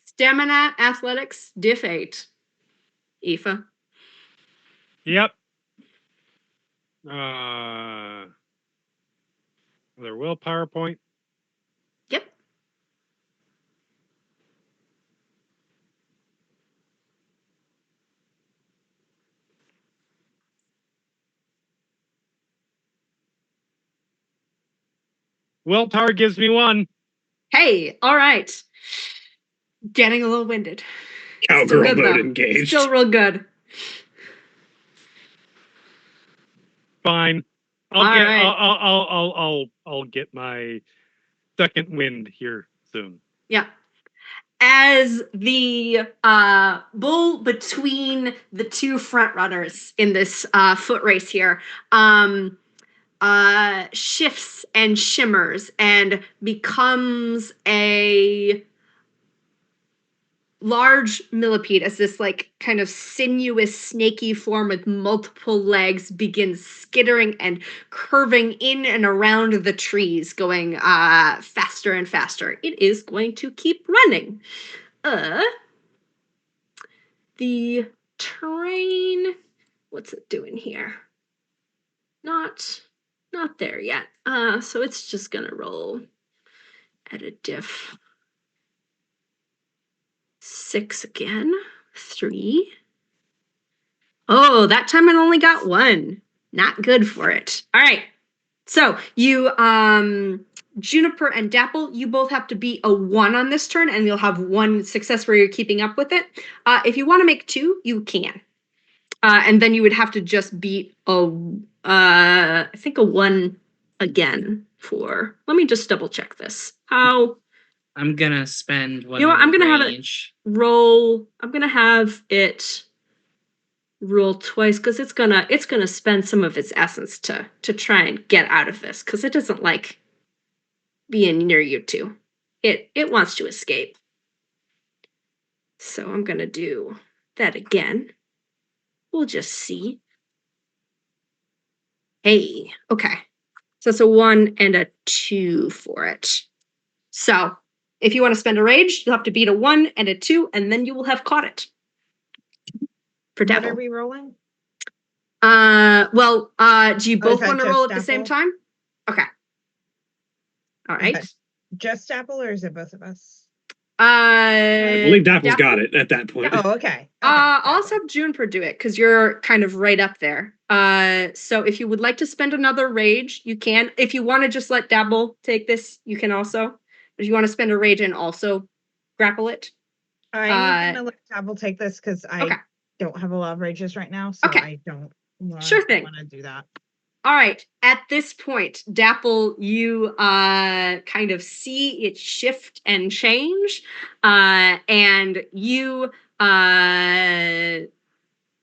Stamina, athletics, diff 8. Aoife. Yep. Another willpower point. Yep. Willpower gives me 1. Hey, all right. Getting a little winded. Still Cowgirl good, mode though. engaged. Still real good. Fine. All right. I'll get my second wind here soon. Yeah. As the bull between the 2 front runners in this foot race here shifts and shimmers and becomes a large millipede, as this like kind of sinuous snaky form with multiple legs begins skittering and curving in and around the trees, going faster and faster. It is going to keep running. The terrain, what's it doing here? Not there yet. So it's just gonna roll at a diff 6 again. 3. Oh, that time it only got 1. Not good for it. All right. So you, Juniper and Dapple, you both have to beat a 1 on this turn, and you'll have 1 success where you're keeping up with it. If you want to make 2, you can. And then you would have to just beat I think a 1 again for. Let me just double check this. How? I'm gonna spend one. You know what, I'm gonna have it rage. roll. I'm gonna have it roll twice because it's gonna spend some of its essence to try and get out of this because it doesn't like being near you two. It wants to escape. So I'm gonna do that again. We'll just see. Hey, okay. So it's a 1 and a 2 for it. So if you want to spend a rage, you'll have to beat a 1 and a 2, and then you will have caught it. For What are Dapple. we rolling? Do you both that want to just roll at the same Dapple? time? Okay. All right. Okay. Just Apple, or is it both of us? I believe Dapple's Dapple? got it at that point. Oh, okay. I'll also have Juniper do it because you're kind of right up there. So if you would like to spend another rage, you can. If you want to just let Dabble take this, you can also. If you want to spend a rage and also grapple it. I'm gonna let Apple take this because I Okay. don't have a lot of rages right now, so Okay. I don't want Sure thing. to do that. All right. At this point, Dapple, you kind of see it shift and change, and you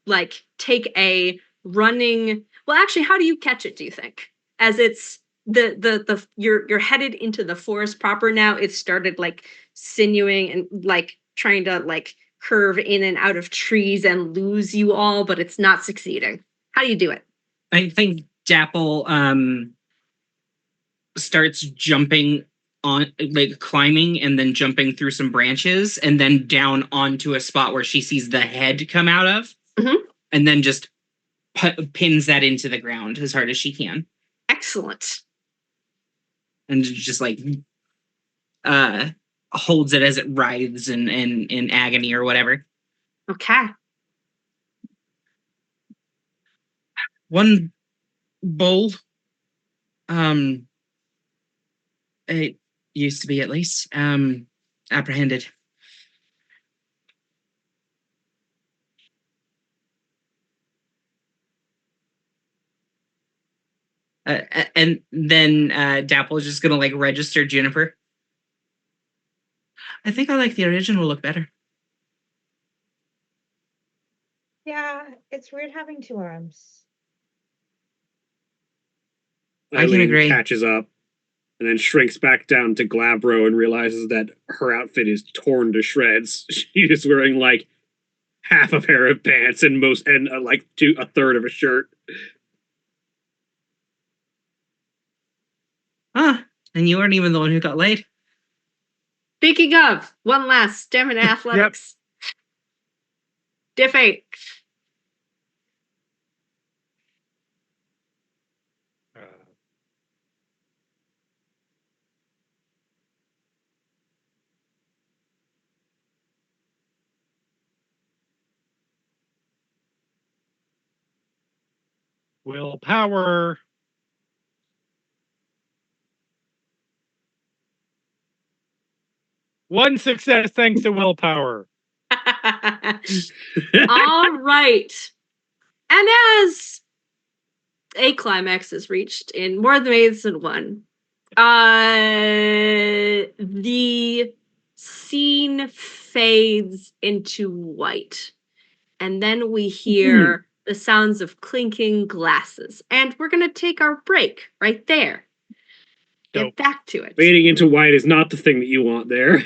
like take a running. Well, actually, how do you catch it? Do you think as it's you're headed into the forest proper now? It started like sinewing and like trying to like curve in and out of trees and lose you all, but it's not succeeding. How do you do it? I think Dapple starts jumping on, like climbing and then jumping through some branches and then down onto a spot where she sees the head come out of, and then just pins that into the ground as hard as she can. Excellent. And just like holds it as it writhes in agony or whatever. Okay. One bull, it used to be at least, apprehended. And then Dapple's just gonna like register Juniper. I think I like the original look better. Yeah, it's weird having two arms. I can Eileen agree. catches up and then shrinks back down to Glabro and realizes that her outfit is torn to shreds. She is wearing like half a pair of pants and like a third of a shirt. Ah, and you weren't even the one who got laid. Speaking of, one last STEM and athletics. Diff 8. Willpower. One success thanks to willpower. All right. And as a climax is reached in More Than One, the scene fades into white. And then we hear the sounds of clinking glasses. And we're going to take our break right there. Get back to it. Fading into white is not the thing that you want there.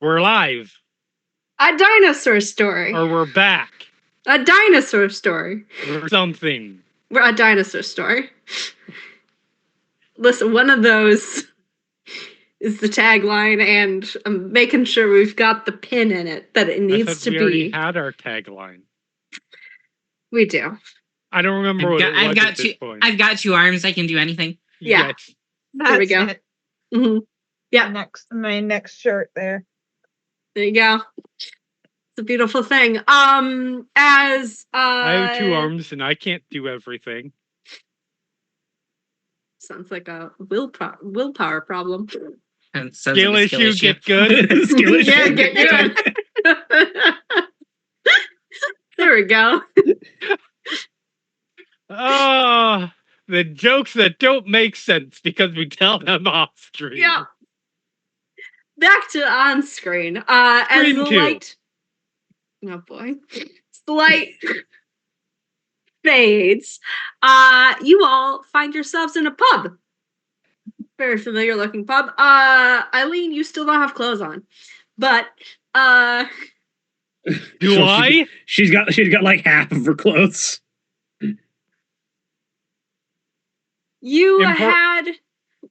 We're live. A dinosaur story. Or we're back. A dinosaur story. Or something. We're a dinosaur story. Listen, one of those is the tagline, and I'm making sure we've got the pin in it that it I needs thought to we already be. had our tagline. We do. I don't remember what it was at this point. I've got 2 arms. I can do anything. Yeah. Yes. There we go. It. Mm-hmm. Yeah. My next shirt there. There you go. It's a beautiful thing. As I have 2 arms and I can't do everything. sounds like a willpower problem. And sounds Skill like a skill issue, issue. get good. Skill issue. Yeah, get good. There we go. Oh, the jokes that don't make sense because we tell them off screen. Yeah. Back to on screen. As Screen the two. light. Oh boy. The light fades. You all find yourselves in a pub. Very familiar looking pub. Eileen, you still don't have clothes on. But Do So I? She's got like half of her clothes. you Impor- had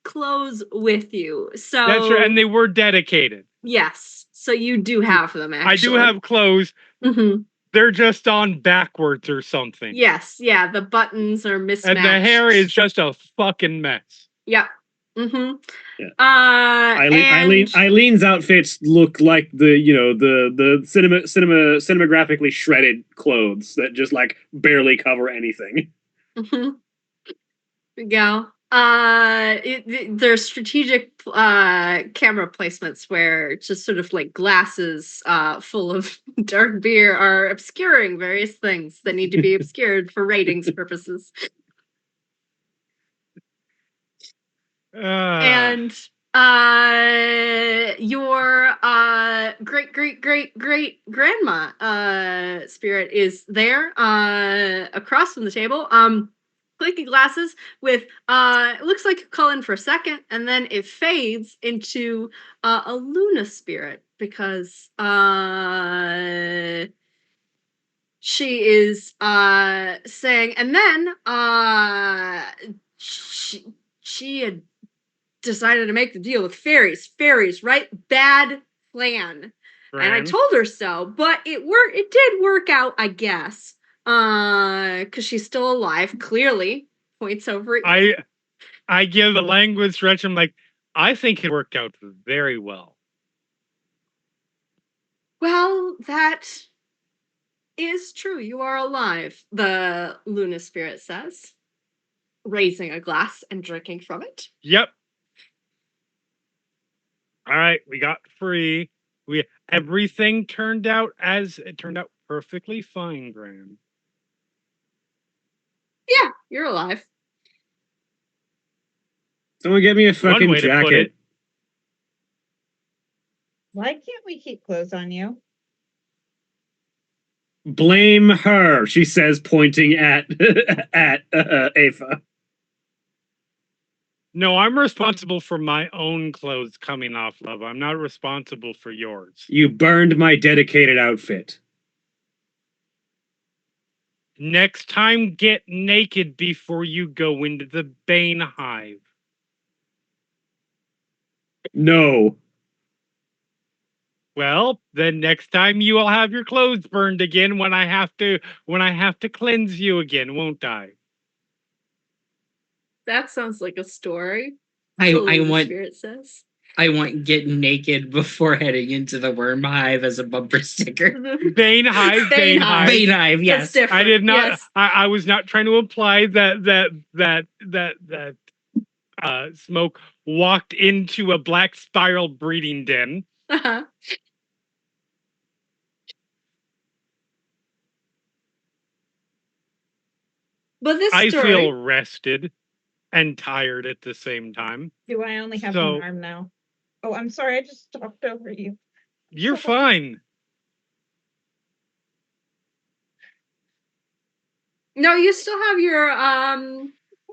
clothes with you. So That's right, and they were dedicated. yes. So you do have them actually. I do have clothes. Mhm. They're just on backwards or something. Yes, yeah, the buttons are mismatched. And the hair is just a fucking mess. Yep. Mm-hmm. Yeah. And Eileen's outfits look like the cinemagraphically shredded clothes that just like barely cover anything. Mm-hmm. There we go. There's strategic camera placements where just sort of like glasses full of dark beer are obscuring various things that need to be obscured for ratings purposes. And your great grandma spirit is there across from the table, clinking glasses with it looks like you call in for a second and then it fades into a Luna spirit because she is saying, and then she had decided to make the deal with fairies, right? Bad plan. And I told her so, but it did work out, I guess. Because she's still alive, clearly. Points over at you. I give a language stretch. I'm like, I think it worked out very well. Well, that is true. You are alive, the Luna spirit says, raising a glass and drinking from it. Yep. All right, we got free. Everything turned out perfectly fine, Graham. Yeah, you're alive. Someone get me a One fucking way to put jacket. it. Why can't we keep clothes on you? Blame her, she says, pointing at Afa. No, I'm responsible for my own clothes coming off, love. I'm not responsible for yours. You burned my dedicated outfit. Next time, get naked before you go into the Bane Hive. No. Well, then next time you will have your clothes burned again when I have to cleanse you again, won't I? That sounds like a story. I The want spirit says. I want get naked before heading into the worm hive as a bumper sticker. Bane Hive, Bane Hive. Bane hive, yes. That's different. I did not. Yes. I was not trying to imply that Smoke walked into a black spiral breeding den. Uh-huh. But this I story, feel rested and tired at the same time. Do I only have So- one arm now? Oh, I'm sorry. I just talked over you. You're fine. no, you still have your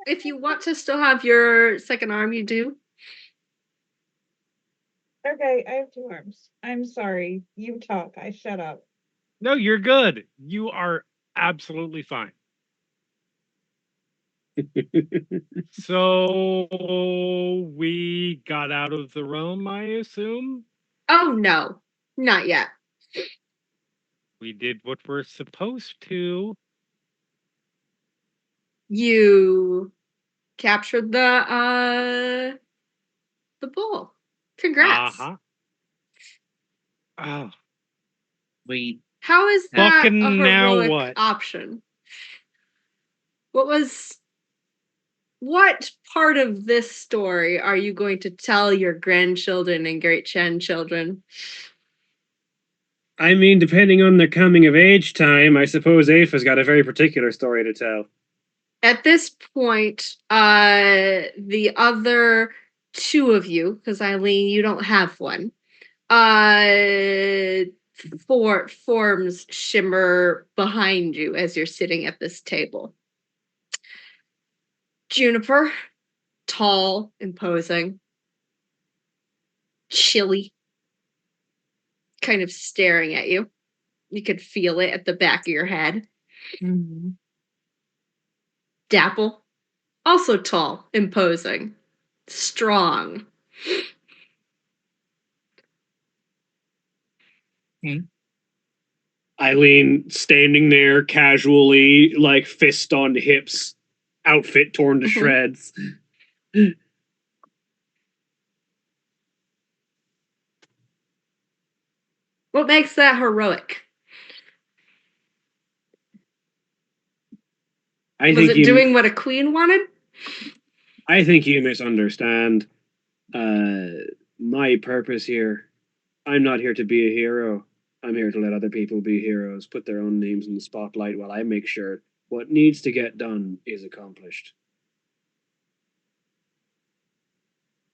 if you want to still have your second arm, you do. Okay, I have two arms. I'm sorry. You talk. I shut up. No, you're good. You are absolutely fine. So we got out of the room, I assume. Oh no, not yet. We did what we're supposed to. You captured the bull. Congrats. Uh-huh. Oh, Wait, How is that a fucking now heroic what? option? What part of this story are you going to tell your grandchildren and great-grandchildren? I mean, depending on the coming of age time, I suppose Aoife's got a very particular story to tell. At this point, the other two of you, because Eileen, you don't have one, forms shimmer behind you as you're sitting at this table. Juniper, tall, imposing, chilly, kind of staring at you. You could feel it at the back of your head. Mm-hmm. Dapple, also tall, imposing, strong. Eileen standing there casually, like fist on hips, outfit torn to Mhm. shreds. What makes that heroic? I Was think it you. doing what a queen wanted? I think you misunderstand. My purpose here. I'm not here to be a hero. I'm here to let other people be heroes, put their own names in the spotlight while I make sure what needs to get done is accomplished.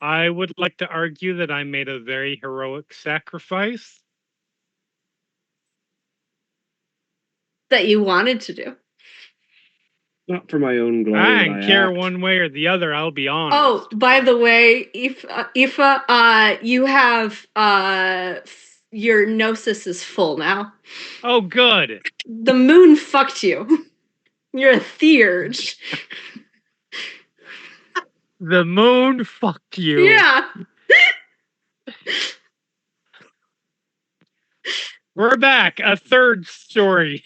I would like to argue that I made a very heroic sacrifice. That you wanted to do. Not for my own glory I would don't I care act. one way or the other, I'll be honest. Oh, by the way, Aoife, you have your gnosis is full now. Oh, good. The moon fucked you. You're a theurge. The moon fucked you. Yeah. We're back. A third story.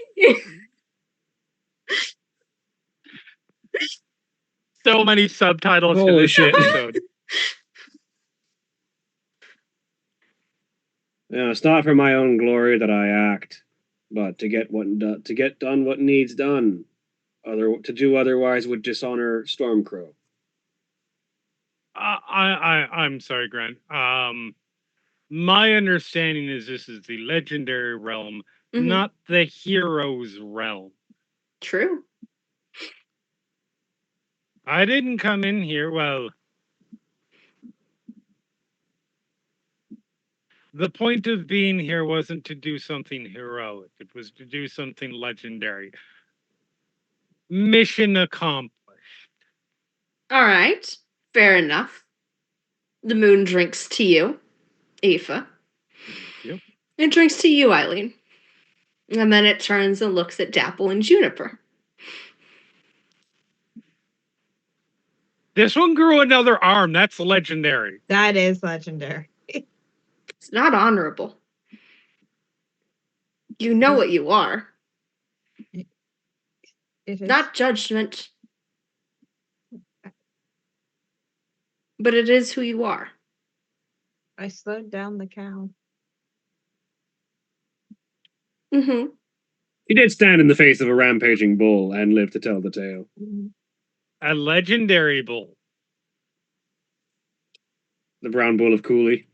So many subtitles to Holy this shit. episode. It's not for my own glory that I act, but to get done what needs done. To do otherwise would dishonor Stormcrow. I'm sorry, Grant. My understanding is this is the legendary realm, Mhm. not the hero's realm. True. I didn't come in here, well, the point of being here wasn't to do something heroic. It was to do something legendary. Mission accomplished. All right. Fair enough. The moon drinks to you, Aoife. Thank you. It drinks to you, Eileen. And then it turns and looks at Dapple and Juniper. This one grew another arm. That's legendary. That is legendary. It's not honorable. You know what you are. It is Not judgment. But it is who you are. I slowed down the cow. Mm-hmm. He did stand in the face of a rampaging bull and live to tell the tale. Mhm. A legendary bull. The brown bull of Cooley.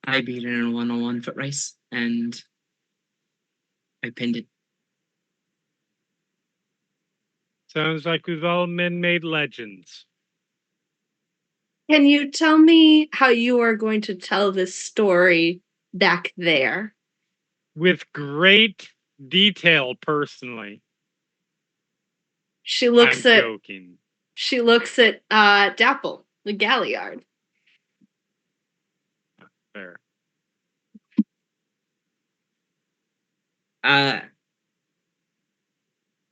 I beat it in a 101 foot race and I pinned it. Sounds like we've all been made legends. Can you tell me how you are going to tell this story back there? with great detail. Personally, She looks I'm at joking. Dapple, the Galliard. There.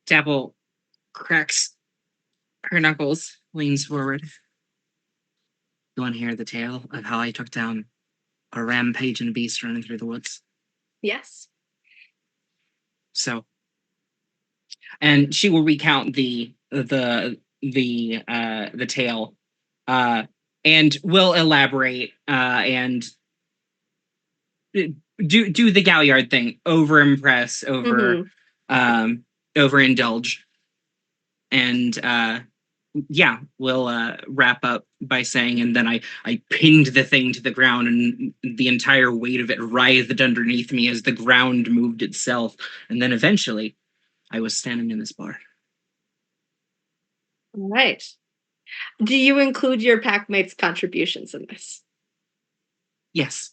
Dapple cracks her knuckles, leans forward. You want to hear the tale of how I took down a rampaging beast running through the woods? Yes. So, and she will recount the tale, and will elaborate and do the Galliard thing, over impress, overindulge, and yeah, we'll wrap up by saying, and then I pinned the thing to the ground, and the entire weight of it writhed underneath me as the ground moved itself, and then eventually I was standing in this bar. All right. Do you include your packmates' contributions in this? Yes.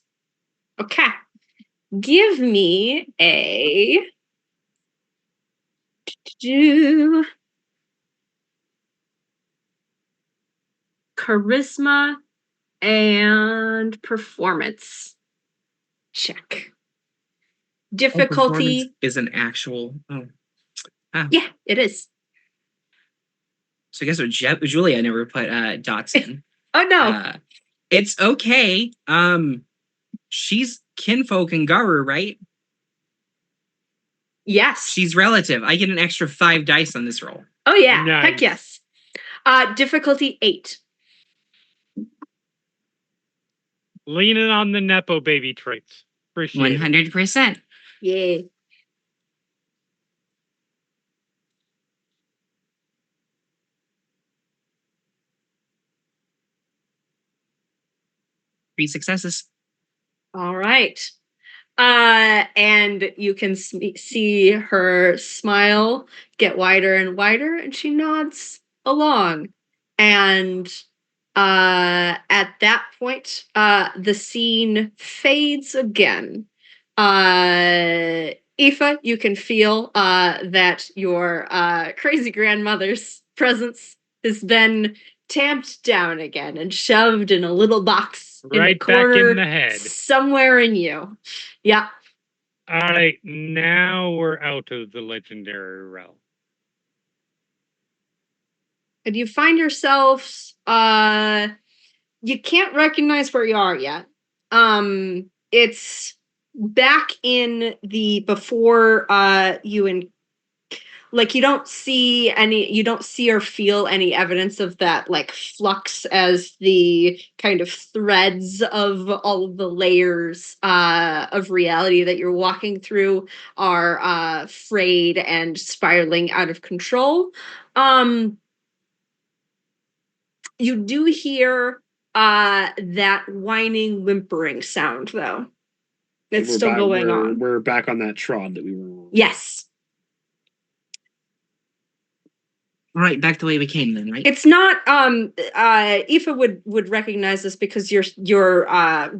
Okay. Give me a charisma and performance check. Difficulty. Is an actual. Yeah, it is. So I guess with Julia never put dots in. Oh no. It's okay. She's kinfolk in Garu, right? Yes. She's relative. I get an extra 5 dice on this roll. Oh yeah. Nice. Heck yes. Difficulty 8. Leaning on the Nepo baby traits. Appreciate it. 100%. Yeah. Three successes. All right. And you can see her smile get wider and wider, and she nods along. And at that point, the scene fades again. Aoife, you can feel that your crazy grandmother's presence has been tamped down again and shoved in a little box in Right the corner, back in the head. somewhere in you. Yeah. All right, now we're out of the legendary realm. And you find yourselves, you can't recognize where you are yet. It's back in the before you don't see or feel any evidence of that like flux as the kind of threads of all of the layers of reality that you're walking through are frayed and spiraling out of control. You do hear that whining, whimpering sound, though. It's still going on. We're back on that trod that we were on. Yes. All right, back the way we came then, right? It's not Aoife would recognize this because you're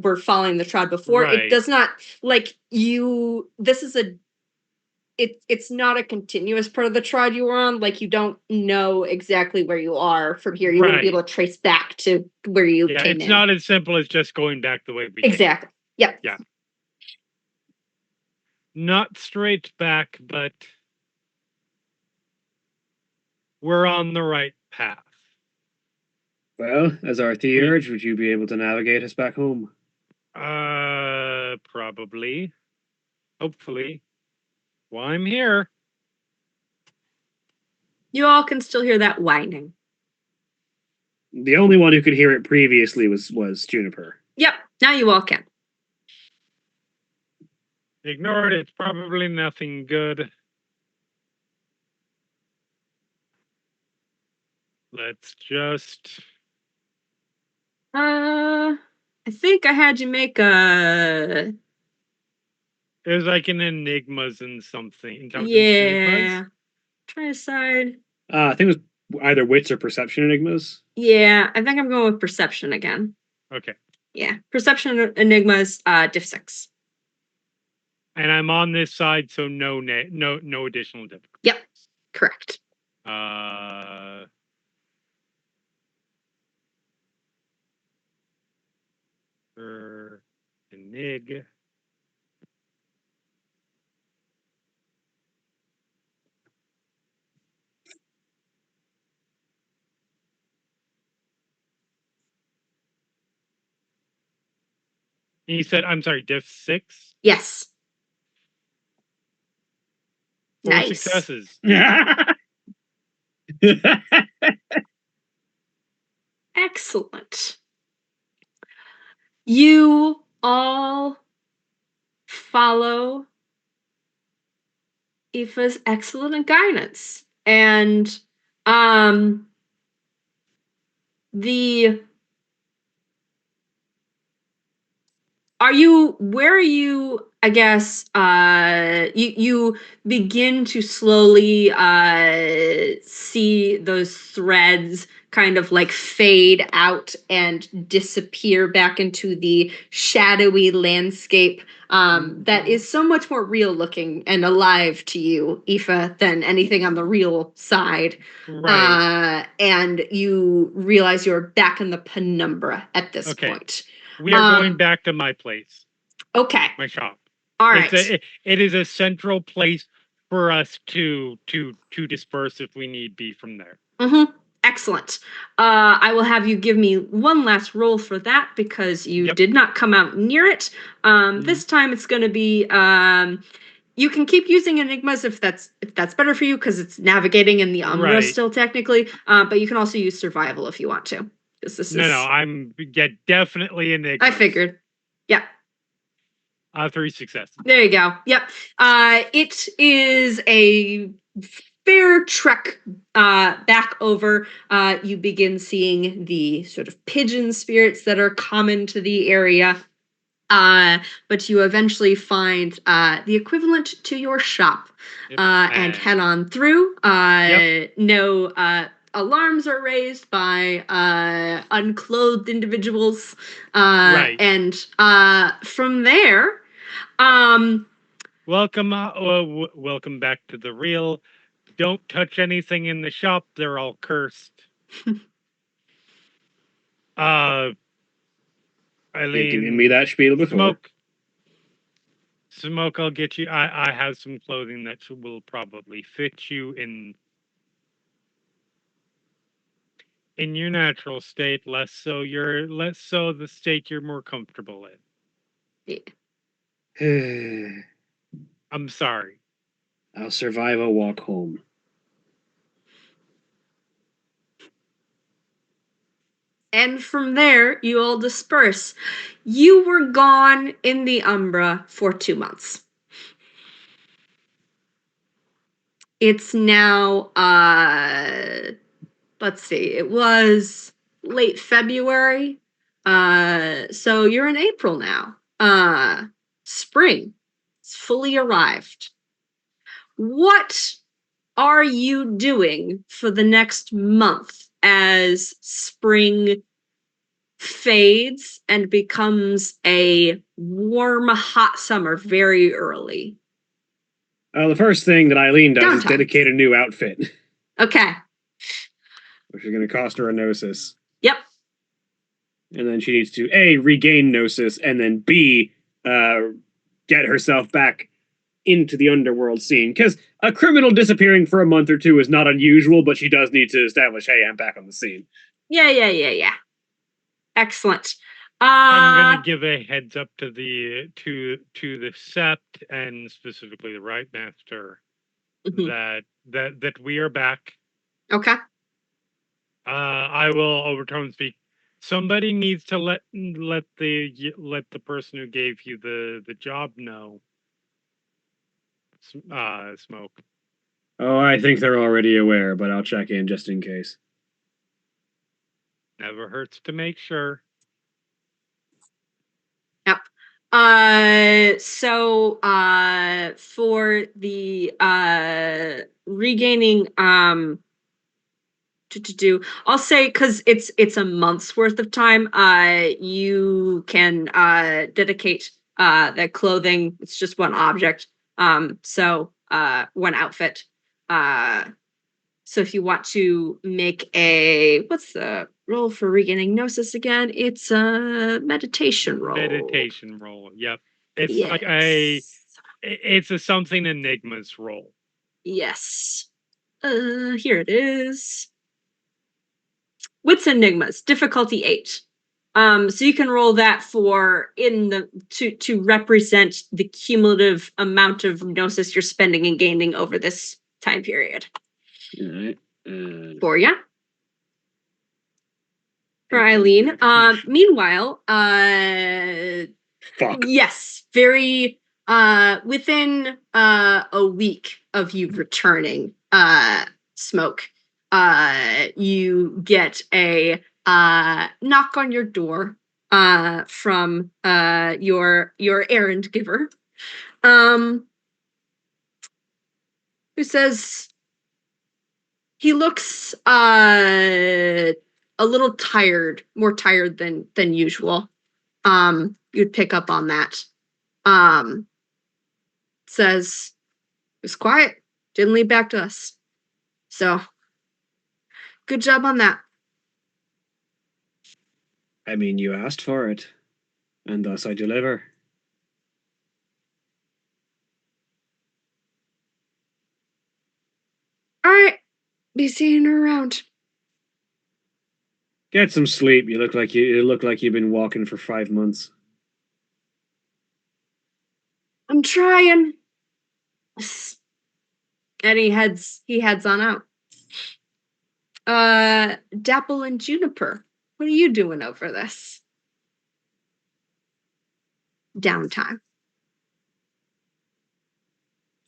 were following the trod before. Right. It does not like you this is it's not a continuous part of the trod you were on. Like you don't know exactly where you are from here. You wouldn't be able to trace back to where you came in. It's not as simple as just going back the way we Exactly. Yep. Yeah. Not straight back, but we're on the right path. Well, as our theurge, would you be able to navigate us back home? Probably. Hopefully. Well, I'm here. You all can still hear that whining. The only one who could hear it previously was Juniper. Yep. Now you all can. Ignore it. It's probably nothing good. Let's just... I think I had you make a... It was like an enigmas and something. Yeah. Try to decide. I think it was either wits or perception enigmas. Yeah, I think I'm going with perception again. Okay. Yeah, perception enigmas, diff 6. And I'm on this side, so no additional difficulty. Yep. Correct. Nig. You said, I'm sorry, diff 6? Yes. 4 Nice. successes. Excellent. You all follow Aoife's excellent guidance. And where are you, I guess, you begin to slowly see those threads kind of like fade out and disappear back into the shadowy landscape that is so much more real looking and alive to you, Aoife, than anything on the real side. Right. And you realize you're back in the penumbra at this point. We are going back to my place. Okay. My shop. All right. It is a central place for us to disperse if we need be from there. Mm-hmm. Excellent. I will have you give me one last roll for that because you did not come out near it. This time it's going to be you can keep using enigmas if that's better for you because it's navigating in the Umbra still technically. But you can also use survival if you want to. I'm definitely enigmas. I figured. Yeah. 3 successes. There you go. Yep. It is a fair trek back over. You begin seeing the sort of pigeon spirits that are common to the area. But you eventually find the equivalent to your shop and head on through. No alarms are raised by unclothed individuals. And from there, welcome back to the real. Don't touch anything in the shop. They're all cursed. Eileen, you've given me that spiel before. Smoke, I'll get you. I have some clothing that will probably fit you in your natural state, less so the state you're more comfortable in. Yeah. I'm sorry. I'll survive a walk home. And from there, you all disperse. You were gone in the Umbra for 2 months. It's now, let's see, it was late February. So you're in April now. Spring. It's fully arrived. What are you doing for the next month as spring fades and becomes a warm, hot summer very early? The first thing that Eileen does is dedicate a new outfit. Okay. Which is going to cost her a gnosis. Yep. And then she needs to A, regain gnosis, and then B, get herself back into the underworld scene. Because a criminal disappearing for a month or two is not unusual, but she does need to establish, hey, I'm back on the scene. Yeah. Excellent. I'm going to give a heads up to the Sept and specifically the Right Master that we are back. Okay. I will overtone speak. Somebody needs to let the person who gave you the job know. Smoke. Oh, I think they're already aware, but I'll check in just in case. Never hurts to make sure. Yep. So for the regaining I'll say because it's a month's worth of time, you can dedicate The clothing, it's just one object. So one outfit. So if you want to make what's the roll for regaining gnosis again? It's a meditation roll. Meditation roll. Yep. It's Yes. like it's a something enigmas roll. Yes. Here it is. Wits Enigmas, difficulty 8. So you can roll that to represent the cumulative amount of gnosis you're spending and gaining over this time period. All right. For ya. For Eileen. Meanwhile, Fuck. yes, very within a week of you returning, Smoke, you get a knock on your door from your errand giver, who says he looks a little tired, more tired than usual. You'd pick up on that. Says it was quiet, didn't lead back to us. So good job on that. I mean, you asked for it, and thus I deliver. All right, be seeing her around. Get some sleep. You look like you've been walking for 5 months. I'm trying. And he heads on out. Dapple and Juniper, what are you doing over this downtime?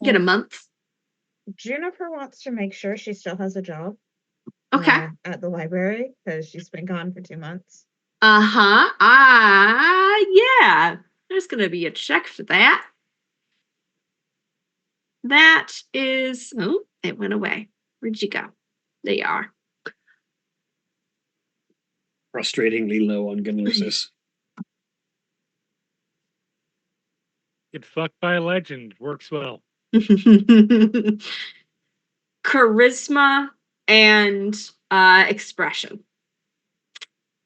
Get a month. Juniper wants to make sure she still has a job. Okay. At the library, because she's been gone for 2 months. Uh-huh. Yeah. There's gonna be a check for that. That is, oh, it went away. Where'd you go? There you are. Frustratingly low on gnosis. Get fucked by a legend. Works well. Charisma and expression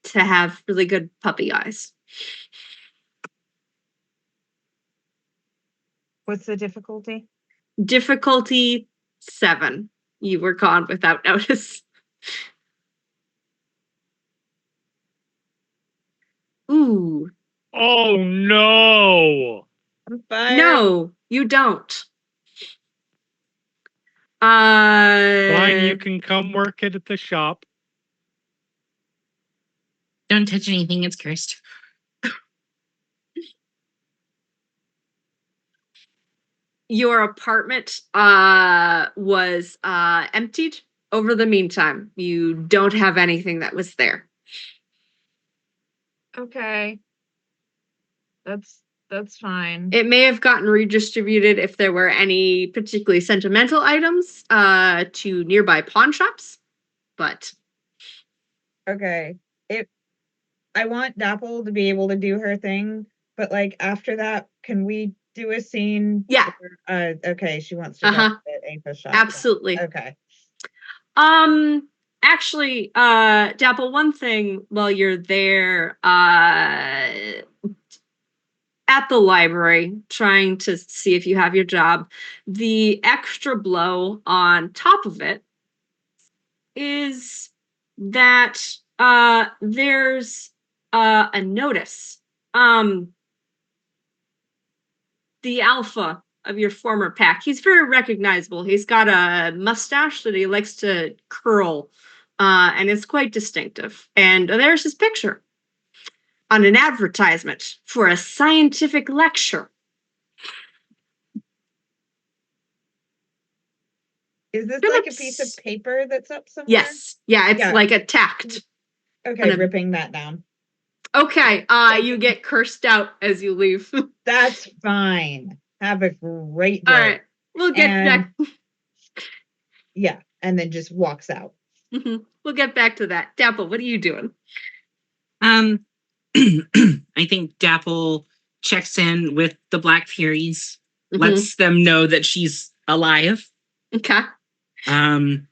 to have really good puppy eyes. What's the difficulty? Difficulty 7. You were gone without notice. Ooh. Oh no! I'm fired. No, you don't. Fine, you can come work it at the shop. Don't touch anything, it's cursed. Your apartment was emptied over the meantime. You don't have anything that was there. Okay. That's fine. It may have gotten redistributed if there were any particularly sentimental items to nearby pawn shops, but Okay. I want Dapple to be able to do her thing, but like after that, can we do a scene? Yeah. Okay, she wants to go to the Ape shop. Absolutely. Okay. Actually, Dapple, one thing while you're there, at the library, trying to see if you have your job, the extra blow on top of it is that there's a notice. The alpha of your former pack, he's very recognizable. He's got a mustache that he likes to curl, and it's quite distinctive. And there's his picture on an advertisement for a scientific lecture. Is this like a piece of paper that's up somewhere? Yes. Yeah, it's like a tacked. Okay, ripping that down. Okay, you get cursed out as you leave. That's fine. Have a great day. All right, we'll get back. Yeah, and then just walks out. We'll get back to that. Dapple, what are you doing? I think Dapple checks in with the Black Furies, Mhm. lets them know that she's alive. Okay. And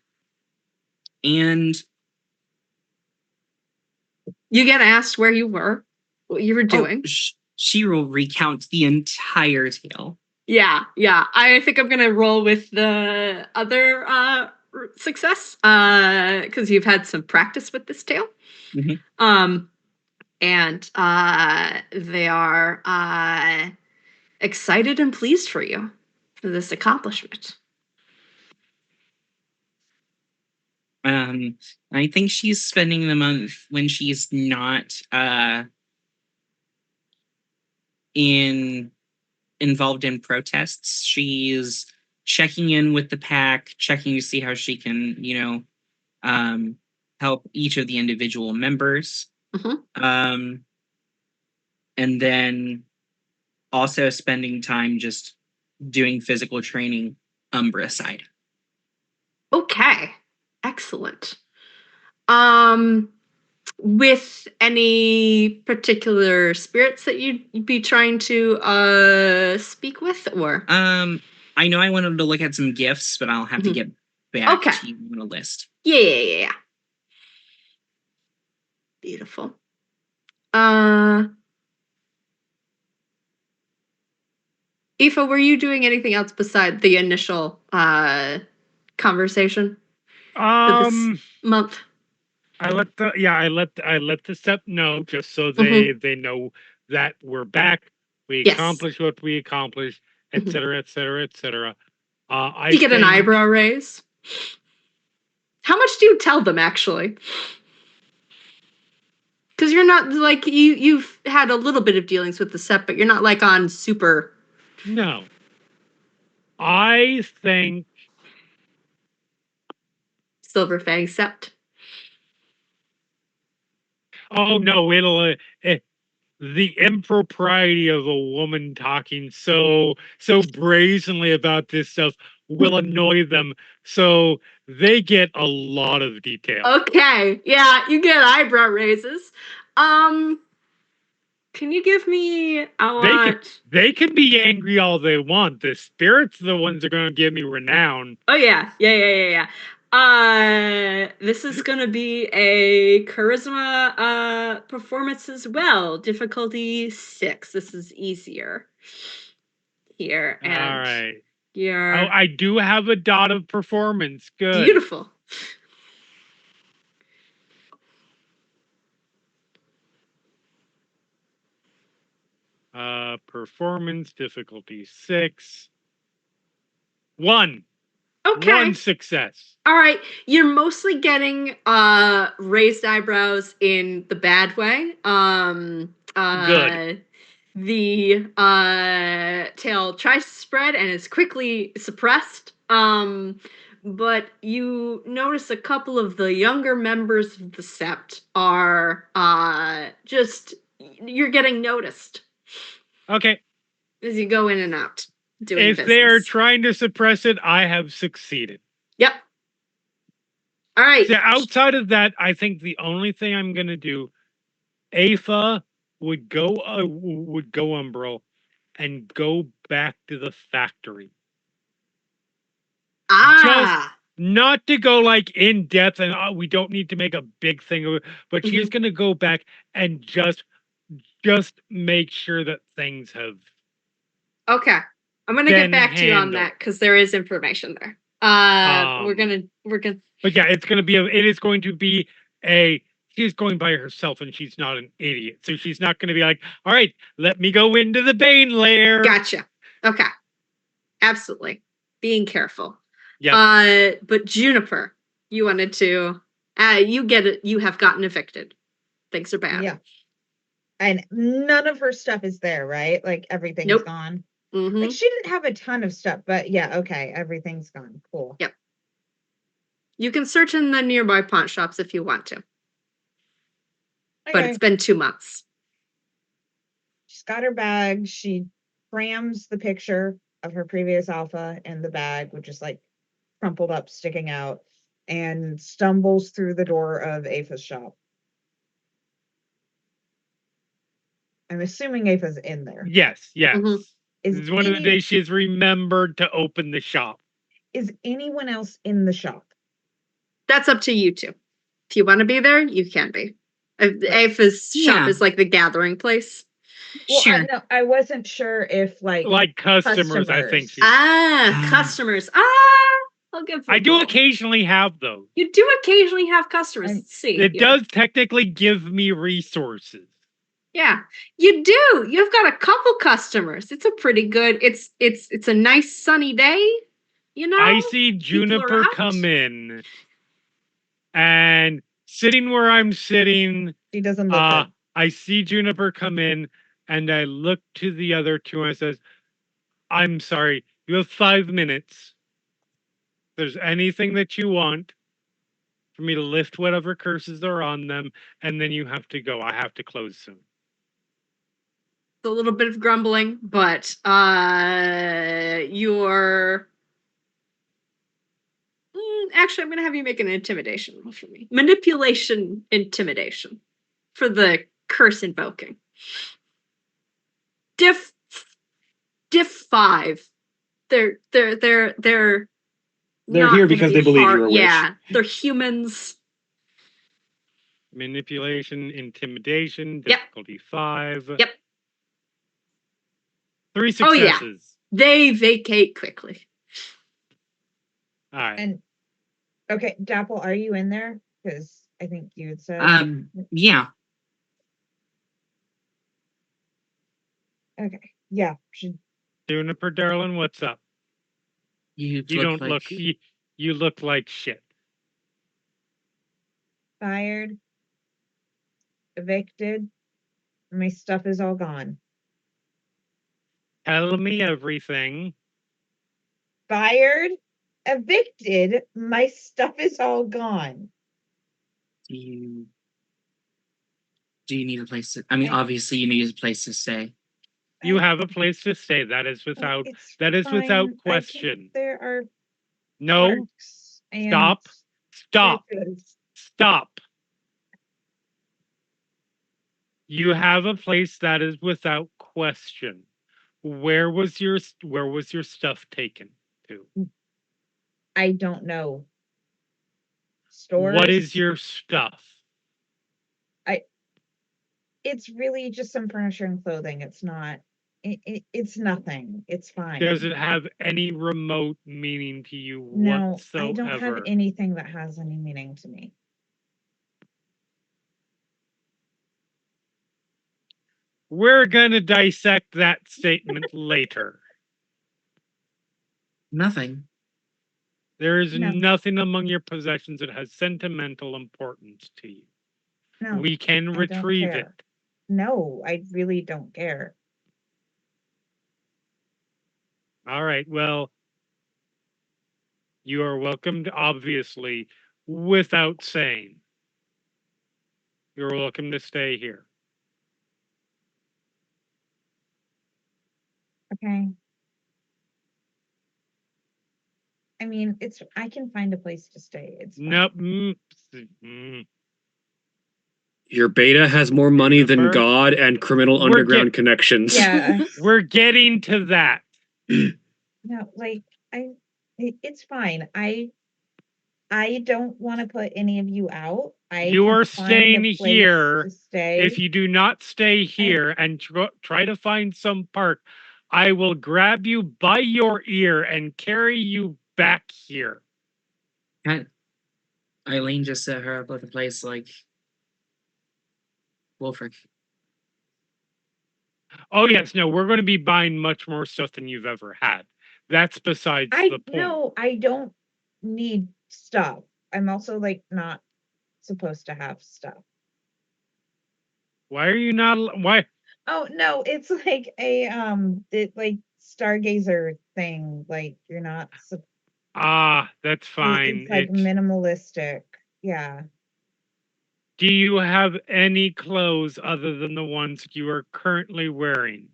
You get asked where you were, what you were doing. she will recount the entire tale. Yeah. I think I'm gonna roll with the other success because you've had some practice with this tale. Mhm. And they are excited and pleased for you for this accomplishment. I think she's spending the month when she's not involved in protests. She's checking in with the pack, checking to see how she can, help each of the individual members. Mhm. And then also spending time just doing physical training, Umbra side. Okay, excellent. With any particular spirits that you'd be trying to speak with, or I know I wanted to look at some gifts, but I'll have to get back Okay. to you on a list. Yeah. Beautiful. Aoife, were you doing anything else beside the initial conversation for this month? I let the sept know just so Mhm. they know that we're back. We Yes. accomplished what we accomplished, Mhm. etc., etc., etc. You get an eyebrow raise. How much do you tell them actually? Because you're not like you've had a little bit of dealings with the sept, but you're not like on super. No. I think Silver Fang sept. Oh no, the impropriety of a woman talking so brazenly about this stuff will annoy them, so they get a lot of detail. Okay, yeah, you get eyebrow raises. Can you give me They can be angry all they want. The spirits are the ones that are going to give me renown. Oh yeah. This is gonna be a charisma performance as well. Difficulty 6. This is easier here, and All right. you're I do have a dot of performance. Good. beautiful. Performance difficulty 6. 1. Okay. 1 success. All right, you're mostly getting raised eyebrows in the bad way. Good. The tail tries to spread and is quickly suppressed. But you notice a couple of the younger members of the sept are just you're getting noticed Okay. as you go in and out doing If business. they're trying to suppress it, I have succeeded. Yep. All right. So outside of that, I think the only thing I'm gonna do, Aoife would go Umbral and go back to the factory. Just not to go like in depth, and we don't need to make a big thing of it, but she's gonna go back and just make sure that things have. Okay. I'm gonna get back to you on handled. that because there is information there. We're gonna. But yeah, it is going to be she's going by herself and she's not an idiot. So she's not going to be like, all right, let me go into the Bane lair. Gotcha. Okay. Absolutely. Being careful. Yeah. But Juniper, you wanted to you get it, you have gotten evicted. Things are bad. Yeah. And none of her stuff is there, right? Like everything's gone. Mm-hmm. Like she didn't have a ton of stuff, but yeah, okay, everything's gone. Cool. Yep. You can search in the nearby pawn shops if you want to. Okay. But it's been 2 months. She's got her bag. She crams the picture of her previous alpha in the bag, which is like crumpled up, sticking out, and stumbles through the door of Aoife's shop. I'm assuming Ava's in there. Yes, yes. Mhm. Is This is one of the any- days she has remembered to open the shop. Is anyone else in the shop? That's up to you two. If you want to be there, you can be. Ava's shop Yeah. is like the gathering place. Well, Sure. I wasn't sure if like Customers, I think. customers. Customers. I'll give you I do both. occasionally have those. You do occasionally have customers. And Let's see. It here. does technically give me resources. Yeah, you do. You've got a couple customers. It's a pretty good. It's a nice sunny day. You know. I see are Juniper out. come in, and sitting where I'm sitting, She doesn't look good. I see Juniper come in, and I look to the other two and I says, "I'm sorry, you have 5 minutes. If there's anything that you want for me to lift whatever curses are on them, and then you have to go. I have to close soon." A little bit of grumbling, but you're actually, I'm gonna have you make an intimidation roll for me. Manipulation intimidation for the curse invoking. Diff 5. They're They're not here gonna because be they believe hard- you're a witch. Yeah, they're humans. Manipulation, intimidation, Yep. difficulty 5. Yep. 3 Oh, yeah. successes. They vacate quickly. All right. And okay, Dapple, are you in there? Because I think you had said. Yeah. Okay. Yeah. Juniper Darlin, what's up? You You look don't like... look. You look like shit. Fired. Evicted. My stuff is all gone. Tell me everything. Fired. Evicted. My stuff is all gone. Do you need a place to... I mean, obviously you need a place to stay. You have a place to stay. That is without. It's That is without fine. question. There are No. parks and Stop. Stop. churches. Stop. You have a place that is without question. Where was your stuff taken to? I don't know. Stores. What is your stuff? It's really just some furniture and clothing. It's not. It's nothing. It's fine. Does it have any remote meaning to you No, whatsoever? I don't have anything that has any meaning to me. We're gonna dissect that statement later. Nothing. There is No. nothing among your possessions that has sentimental importance to you. No, We can don't retrieve care. it. No, I really don't care. All right, well, you are welcome to, obviously, without saying. You're welcome to stay here. Okay. I mean, I can find a place to stay. It's fine. Nope. Your beta has more money than Remember? God and criminal We're underground connections. Yeah. We're getting to that. No, like it's fine. I don't want to put any of you out. You can are find a staying place here. to stay. If you do not stay here and try to find some park, I will grab you by your ear and carry you back here. Eileen just set her up with a place like Wolfric. Oh yes, no, we're going to be buying much more stuff than you've ever had. That's besides I the point. no, I don't need stuff. I'm also like not supposed to have stuff. Why are you not? Why? Oh no, it's like a it like stargazer thing. Like you're not. That's fine. It's like minimalistic. Yeah. Do you have any clothes other than the ones you are currently wearing?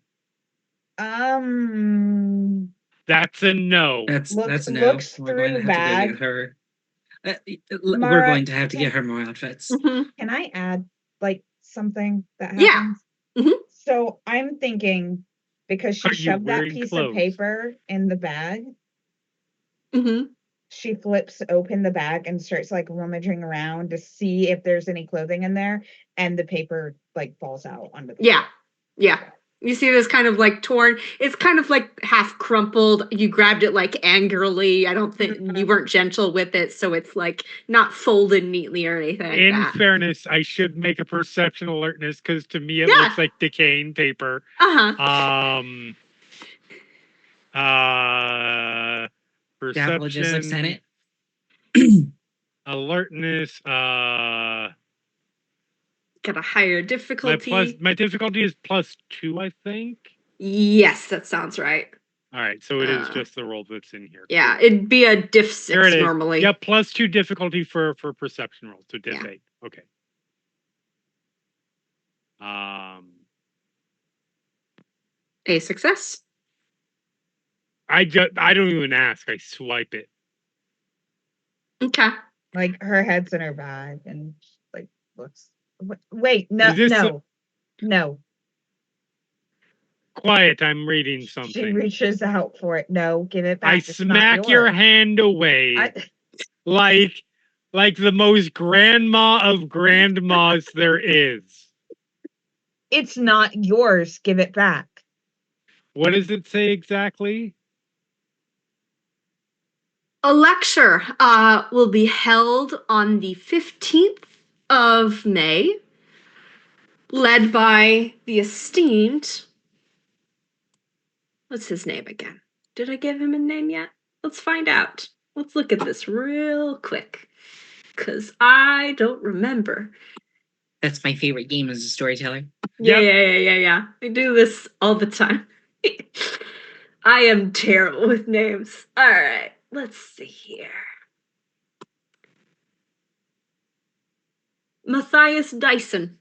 That's a no. That's a no. Looks We're going to through have to bag. go get her. We're Mara, going to have to get her more outfits. Mhm. Can I add like something that Yeah. happens? Mhm. So I'm thinking because she Are you shoved that wearing piece clothes? of paper in the bag, Mm-hmm. she flips open the bag and starts like rummaging around to see if there's any clothing in there, and the paper like falls out onto the Yeah. Yeah. You see this kind of like torn, it's kind of like half crumpled. You grabbed it like angrily. I don't think you weren't gentle with it, so it's like not folded neatly or anything like In that. fairness, I should make a perception alertness because to me it Yeah. looks like decaying paper. Uh-huh. Dapple just looks at Perception, it. alertness. Got a higher My difficulty. difficulty is +2, I think. Yes, that sounds right. All right, so it is Uh, just the roll that's in here. Yeah, Cool. it'd be a diff There it 6 is. normally. Yeah, +2 difficulty for perception rolls, so diff Yeah. 8. Okay. A success. I don't even ask. I swipe it. Okay. like her head's in her bag and like looks. Wait, no, Is this no. Quiet, I'm reading She something. reaches out for it. No, give it back. I It's not smack your yours. hand away I- like the most grandma of grandmas there is. it's not yours. Give it back. What does it say exactly? A lecture will be held on the 15th of May, led by the esteemed. What's his name again? Did I give him a name yet? Let's find out. Let's look at this real quick, because I don't remember. That's my favorite game as a storyteller. Yeah. I do this all the time. I am terrible with names. All right, let's see here. Matthias Dyson.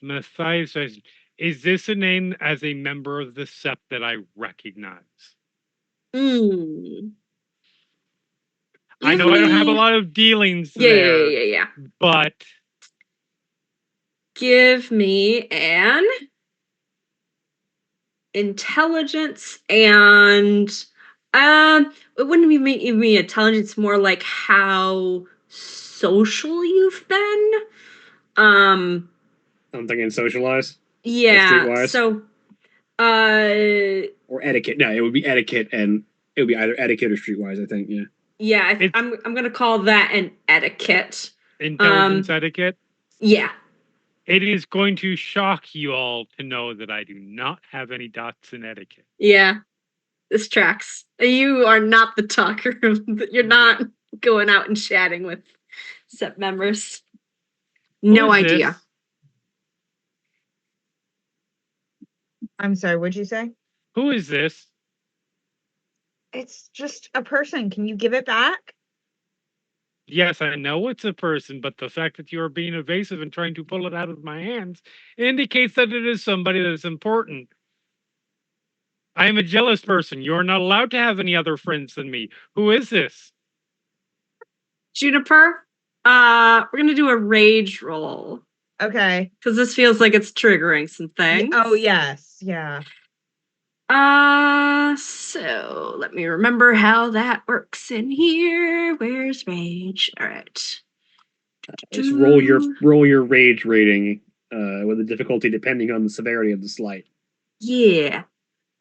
Matthias says, is this a name as a member of the sept that I recognize? I know I don't have a lot of dealings there. Yeah. But Give me an intelligence and it wouldn't be me intelligence, more like how social you've been. I'm thinking socialize. Yeah. Streetwise. So or etiquette. No, it would be etiquette, and it would be either etiquette or streetwise. I think. Yeah. yeah, I'm gonna call that an etiquette. Intelligence etiquette. Yeah. It is going to shock you all to know that I do not have any dots in etiquette. Yeah. This tracks. You are not the talker. You're not going out and chatting with SEP members. No idea. This? I'm sorry. What'd you say? Who is this? It's just a person. Can you give it back? Yes, I know it's a person, but the fact that you are being evasive and trying to pull it out of my hands indicates that it is somebody that is important. I am a jealous person. You are not allowed to have any other friends than me. Who is this? Juniper, we're gonna do a rage roll. Okay. Because this feels like it's triggering some things. Oh yes. Yeah. So let me remember how that works in here. Where's rage? All right. Just roll your rage rating with the difficulty depending on the severity of the slight. Yeah.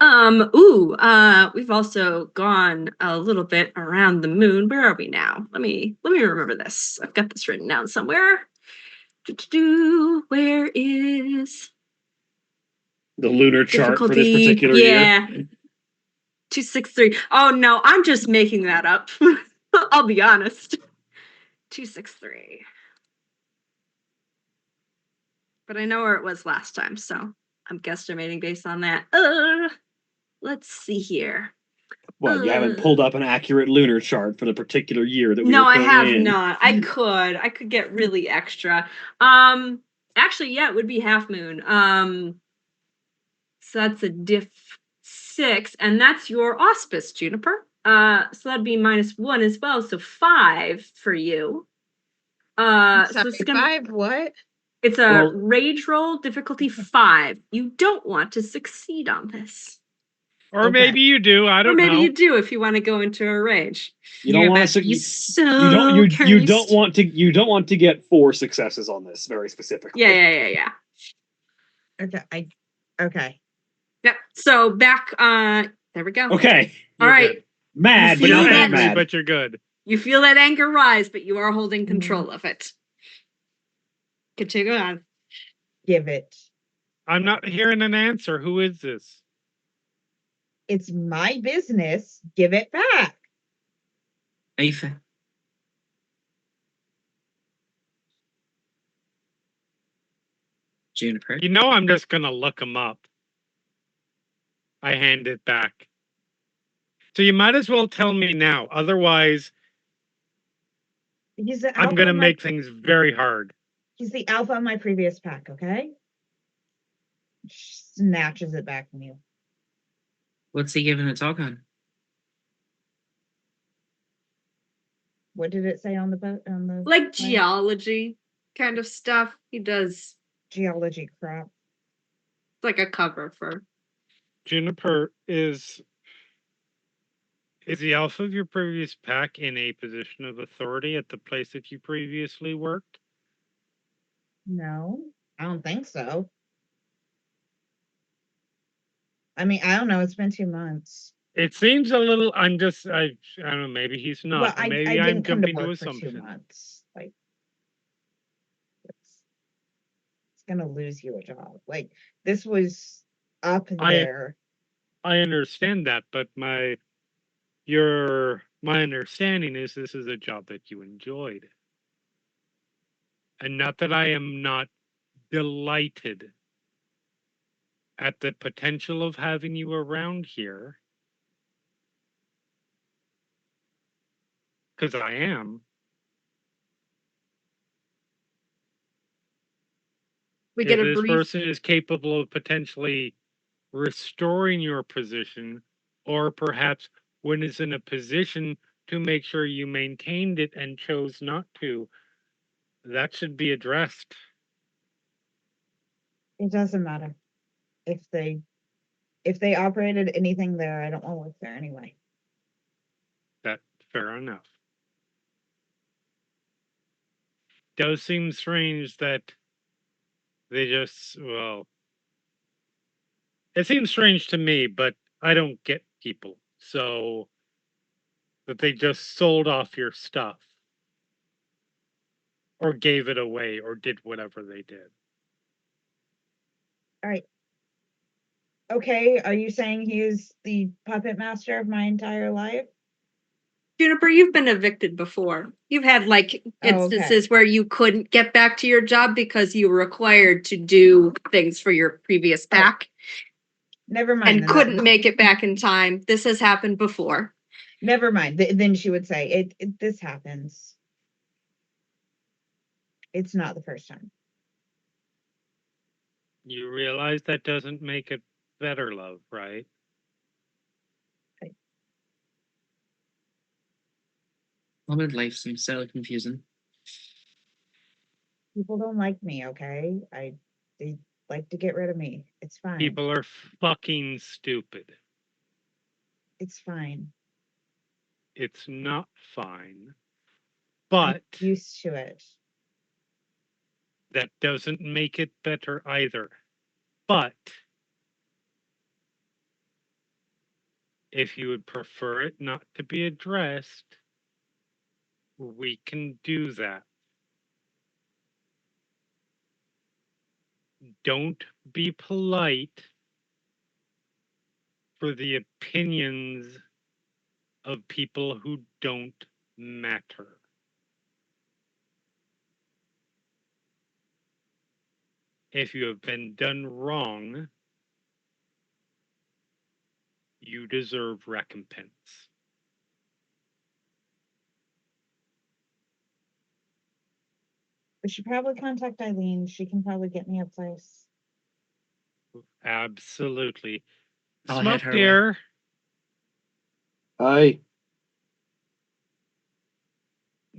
We've also gone a little bit around the moon. Where are we now? Let me remember this. I've got this written down somewhere. Where is the lunar chart difficulty? For this particular year? 263. Oh no, I'm just making that up. I'll be honest. 263. But I know where it was last time, so I'm guesstimating based on that. Let's see here. What, you haven't pulled up an accurate lunar chart for the particular year that we No, were I have in? not. I could get really extra. Actually, yeah, it would be half moon. So that's a diff 6, and that's your auspice, Juniper. So that'd be -1 as well, so 5 for you. Sorry, So it's gonna 5 what? It's a Well- rage roll, difficulty 5. You don't want to succeed on this. Or Okay. maybe you do. I Or don't maybe know. you do if you want to go into a rage. You don't You're want about to. to be so You don't cursed. want to. You don't want to get 4 successes on this very specifically. Yeah. Okay. Yep. So back there we go. Okay. All You're right. good. Mad, You but feel not You're that? that angry, mad. but you're good. You feel that anger rise, but you are holding Mm. control of it. Continue on. Give it. I'm not hearing an answer. Who is this? It's my business. Give it back. Aether. Juniper. You know I'm just gonna look him up. I hand it back. So you might as well tell me now. Otherwise, He's the I'm alpha gonna of my, make things very hard. he's the alpha of my previous pack, okay? Snatches it back from you. What's he giving a talk on? What did it say on the boat on the Like plan? geology kind of stuff. He does Geology crap? like a cover for Juniper is the alpha of your previous pack in a position of authority at the place that you previously worked? No, I don't think so. I mean, I don't know. It's been 2 months. It seems a little. I don't know. Maybe he's not. Well, I Maybe I'm didn't come to jumping to work for 2 assumptions. months. Like, it's gonna lose you a job. Like, this was up there. I understand that, but my understanding is this is a job that you enjoyed. And not that I am not delighted at the potential of having you around here. Because I am. we If get a this brief person is capable of potentially restoring your position, or perhaps when it's in a position to make sure you maintained it and chose not to, that should be addressed. It doesn't matter if they operated anything there. I don't want to work there anyway. That's fair enough. Does seem strange that they just, well, it seems strange to me, but I don't get people. So that they just sold off your stuff or gave it away or did whatever they did. All right. Okay, are you saying he is the puppet master of my entire life? Juniper, you've been evicted before. You've had like Oh, okay. instances where you couldn't get back to your job because you were required to do things for your previous pack Never mind. and then that- couldn't make it back in time. This has happened before. Never mind. Then she would say, this happens. It's not the first time. You realize that doesn't make it better, love, right? Woman life seems so confusing. People don't like me, okay? They like to get rid of me. It's fine. People are fucking stupid. It's fine. It's not fine. I'm But used to it. that doesn't make it better either. But if you would prefer it not to be addressed, we can do that. Don't be polite for the opinions of people who don't matter. If you have been done wrong, you deserve recompense. We should probably contact Eileen. She can probably get me a place. Absolutely. I'll head Smoke her way. dear. Hi.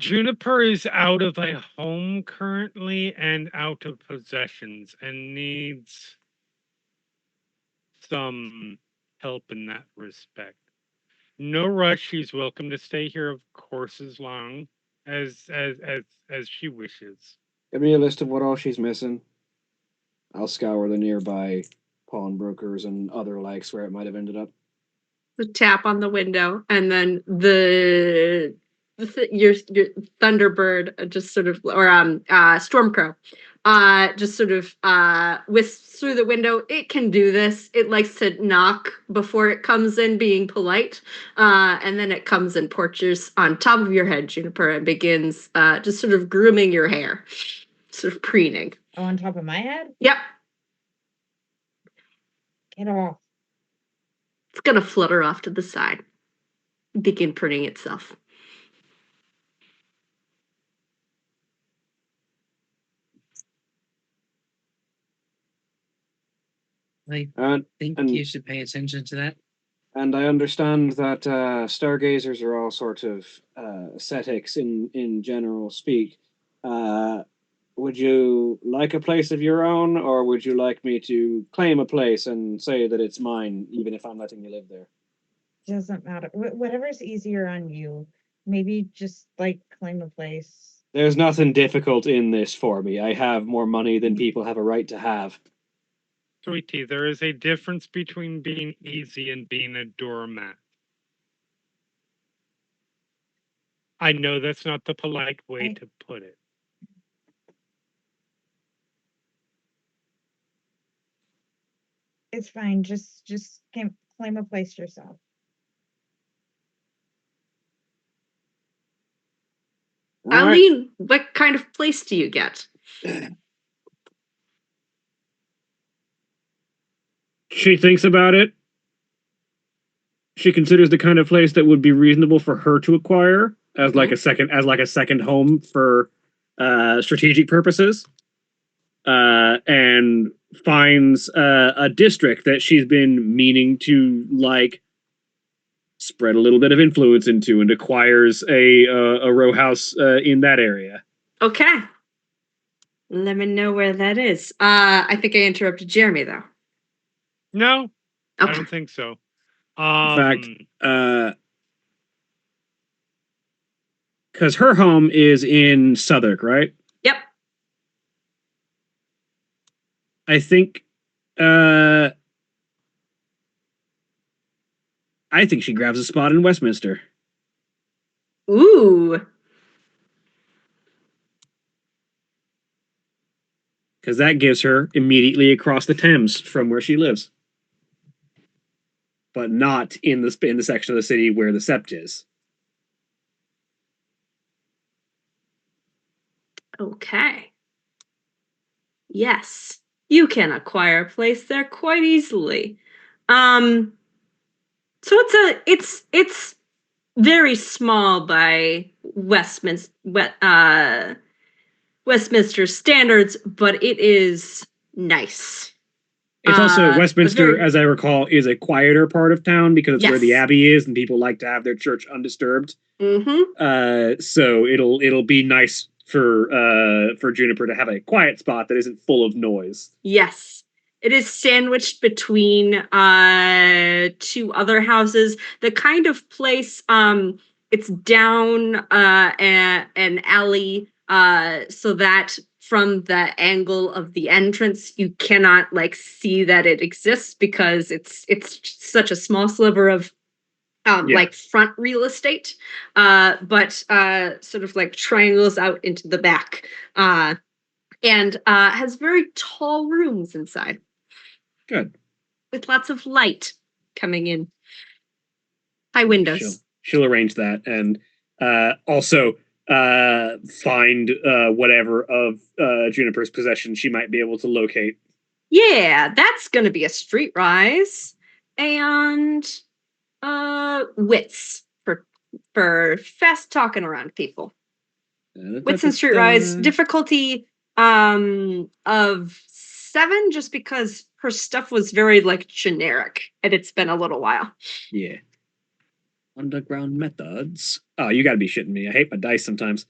Juniper is out of a home currently and out of possessions and needs some help in that respect. No rush. She's welcome to stay here, of course, as long as she wishes. Give me a list of what all she's missing. I'll scour the nearby pawnbrokers and other likes where it might have ended up. The tap on the window, and then your Thunderbird just sort of, or Stormcrow, just sort of whisks through the window. It can do this. It likes to knock before it comes in, being polite, and then it comes and perches on top of your head, Juniper, and begins just sort of grooming your hair, sort of preening. Oh, on top of my head? Yep. Get off. It's gonna flutter off to the side, begin pruning itself. I And think and- you should pay attention to that. and I understand that stargazers are all sort of ascetics in general speak. Would you like a place of your own, or would you like me to claim a place and say that it's mine, even if I'm letting you live there? Doesn't matter. Whatever's easier on you. Maybe just like claim a place. There's nothing difficult in this for me. I have more money than people have a right to have. Sweetie, there is a difference between being easy and being a doormat. I know that's not the polite way to put it. It's fine. Just claim a place yourself. All right. Eileen, what kind of place do you get? She thinks about it. She considers the kind of place that would be reasonable for her to acquire as like a second home for strategic purposes. And finds a district that she's been meaning to like spread a little bit of influence into, and acquires a row house in that area. Okay. Let me know where that is. I think I interrupted Jeremy though. No, I Okay. don't think so. In fact, because her home is in Southwark, right? Yep. I think she grabs a spot in Westminster. Ooh. Because that gives her immediately across the Thames from where she lives. But not in the section of the city where the Sept is. Okay. Yes. You can acquire a place there quite easily. So it's very small by Westminster standards, but it is nice. It's also Westminster, very- as I recall, is a quieter part of town because it's where the Yes. Abbey is, and people like to have their church undisturbed. Mm-hmm. So it'll be nice for Juniper to have a quiet spot that isn't full of noise. Yes. It is sandwiched between two other houses. The kind of place, it's down an alley, so that from the angle of the entrance, you cannot like see that it exists because it's such a small sliver of like front real estate, but sort of like triangles out into the back, and has very tall rooms inside. Good. With lots of light coming in. High windows. She'll arrange that, and also find whatever of Juniper's possession she might be able to locate. Yeah, that's gonna be a street rise. And wits for fast talking around people. Wits and street rise. Difficulty of 7, just because her stuff was very like generic and it's been a little while. Yeah. Underground methods. Oh, you gotta be shitting me. I hate my dice sometimes.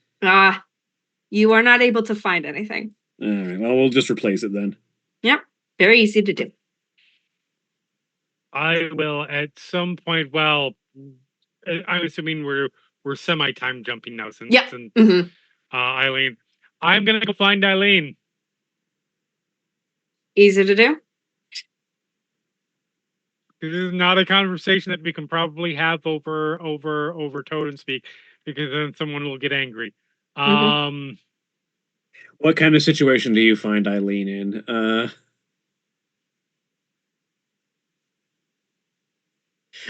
You are not able to find anything. All right, well, we'll just replace it then. Yep. Very easy to do. I will at some point. Well, I'm assuming we're semi time jumping now since Yeah. since Mhm. Eileen. I'm gonna go find Eileen. Easy to do. This is not a conversation that we can probably have over Totem Speak, because then someone will get angry. Mhm. What kind of situation do you find Eileen in?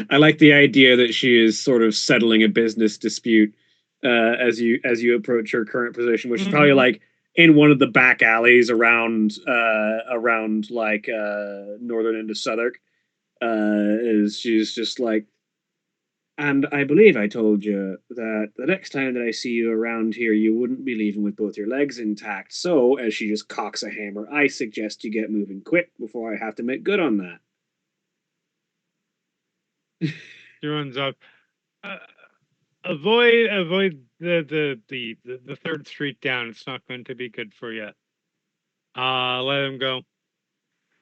I like the idea that she is sort of settling a business dispute as you approach her current position, which is probably like in one of the back alleys around like northern into Southwark. Is she's just like, and I believe I told you that the next time that I see you around here, you wouldn't be leaving with both your legs intact. So, as she just cocks a hammer, I suggest you get moving quick before I have to make good on that. She runs up. Avoid the third street down. It's not going to be good for you. Let him go.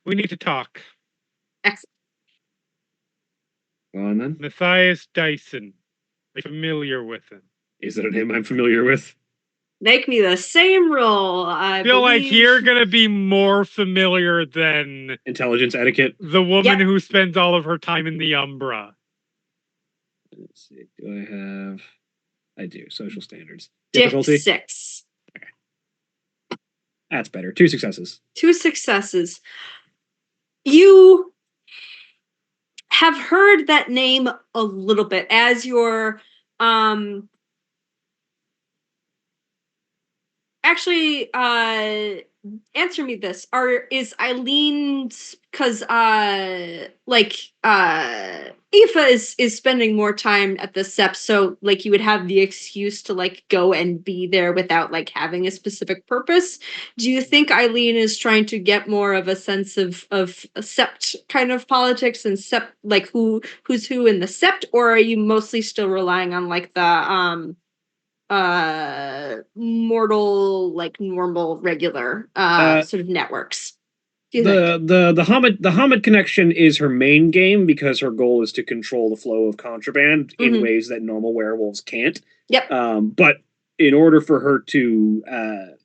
We need to talk. Excellent. Go on then. Matthias Dyson. Are you familiar with him? Is it a name I'm familiar with? Make me the same roll. I feel like believe- you're gonna be more familiar than Intelligence etiquette. the woman Yep. who spends all of her time in the Umbra. Let's see. Do I have? I do. Social standards. Diff Difficulty. 6. That's better. 2 successes. 2 successes. You have heard that name a little bit as your actually answer me this. Is Eileen's, because Aoife is spending more time at the Sept, so like you would have the excuse to like go and be there without like having a specific purpose. Do you think Eileen is trying to get more of a sense of Sept kind of politics and Sept, like who's who in the Sept, or are you mostly still relying on like the mortal, like normal regular sort of networks? Do you think? The Hamid connection is her main game because her goal is to control the flow of contraband in Mhm. ways that normal werewolves can't. Yep. But in order for her to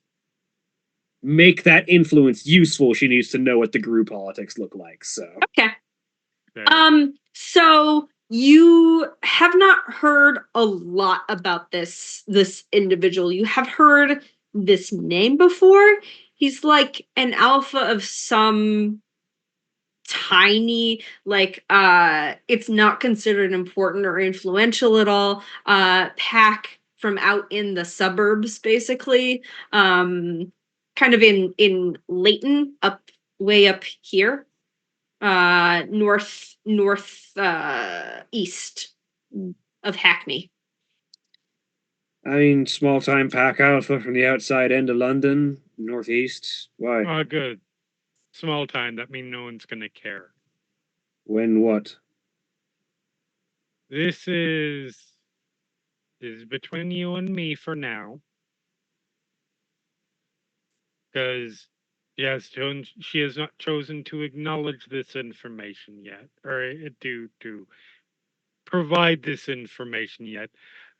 make that influence useful, she needs to know what the group politics look like. So Okay. So you have not heard a lot about this individual. You have heard this name before. He's like an alpha of some tiny, like it's not considered important or influential at all, pack from out in the suburbs, basically. Kind of in Leighton, way up here. North east of Hackney. I mean, small time pack alpha from the outside end of London, northeast. Why? Good. Small time. That means no one's gonna care. When what? This is between you and me for now, because she has not chosen to acknowledge this information yet, or to provide this information yet.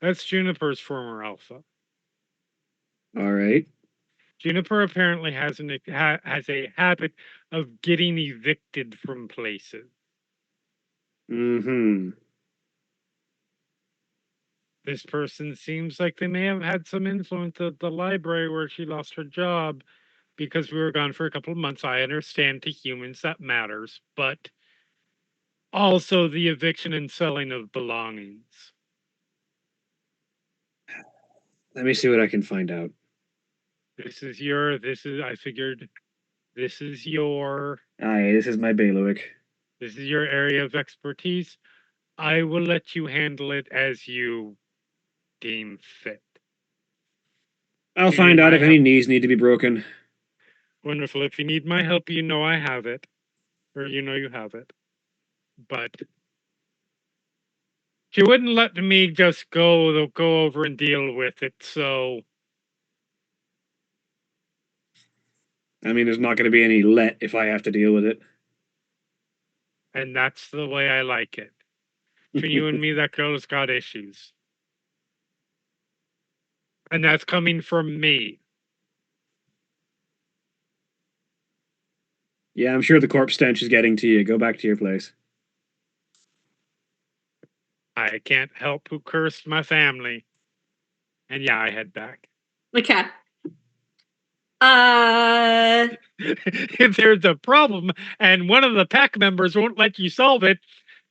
That's Juniper's former alpha. All right. Juniper apparently has has a habit of getting evicted from places. Mm-hmm. This person seems like they may have had some influence at the library where she lost her job because we were gone for a couple of months. I understand to humans that matters, but also the eviction and selling of belongings. Let me see what I can find out. I figured this is your Aye, this is my bailiwick. this is your area of expertise. I will let you handle it as you deem fit. I'll You find need out my if any help. knees need to be broken. Wonderful. If you need my help, you know I have it. Or you know you have it. But She wouldn't let me just go over and deal with it, so I mean, there's not going to be any let if I have to deal with it. and that's the way I like it. Between you and me, that girl's got issues. And that's coming from me. Yeah, I'm sure the corpse stench is getting to you. Go back to your place. I can't help who cursed my family. And yeah, I head back. Okay. If there's a problem and one of the pack members won't let you solve it,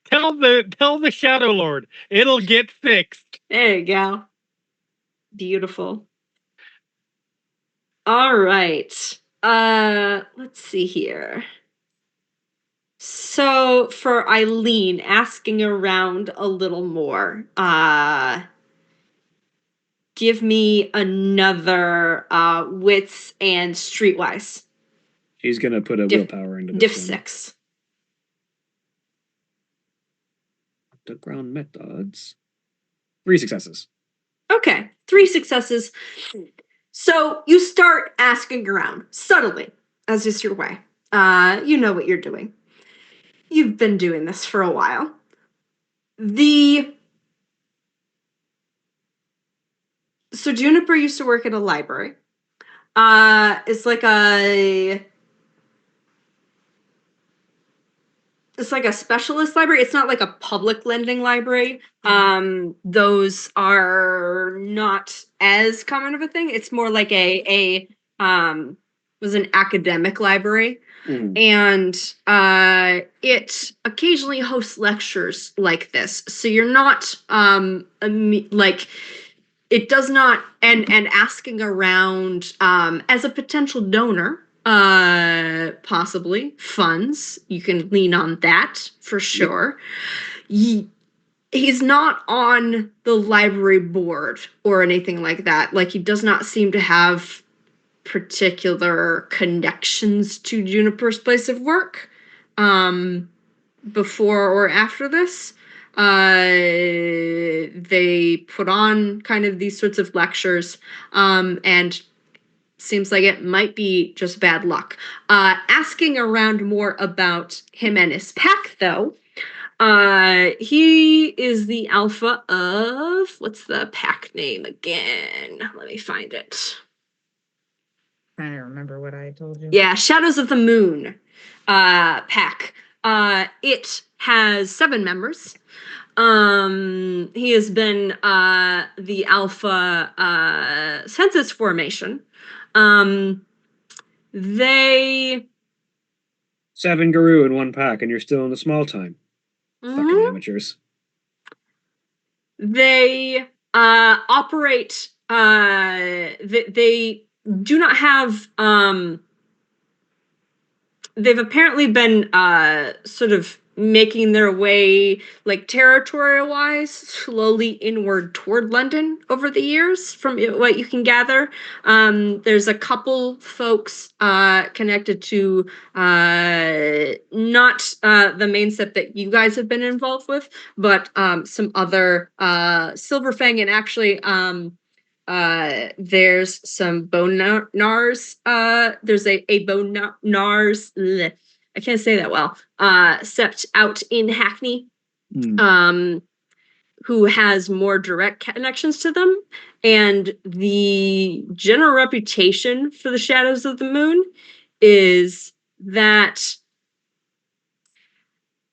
tell the Shadow Lord. It'll get fixed. There you go. Beautiful. All right. Let's see here. So for Eileen, asking around a little more, give me another wits and streetwise. She's going to put a willpower into this Diff one. 6. Underground methods. 3 successes. Okay, 3 successes. So you start asking around subtly, as is your way. You know what you're doing. You've been doing this for a while. So Juniper used to work at a library. It's like a specialist library. It's not like a public lending library. Those are not as common of a thing. It's more like was an academic library. And it occasionally hosts lectures like this. So you're not like it does not and asking around as a potential donor, possibly funds. You can lean on that for sure. He's not on the library board or anything like that. Like, he does not seem to have particular connections to Juniper's place of work before or after this. They put on kind of these sorts of lectures, and seems like it might be just bad luck. Asking around more about him and his pack, though, he is the alpha of, what's the pack name again? Let me find it. I don't remember what I told you. Yeah, Shadows of the Moon pack. It has 7 members. He has been the alpha since its formation. They 7 guru in 1 pack, and you're still in the small time. Fucking amateurs. They operate. They do not have. They've apparently been sort of making their way, like, territory-wise, slowly inward toward London over the years, from what you can gather. There's a couple folks connected to not the main set that you guys have been involved with, but some other Silverfang, and actually there's some Bonars. There's a Bonars. I can't say that well. Sept out in Hackney, who has more direct connections to them, and the general reputation for the Shadows of the Moon is that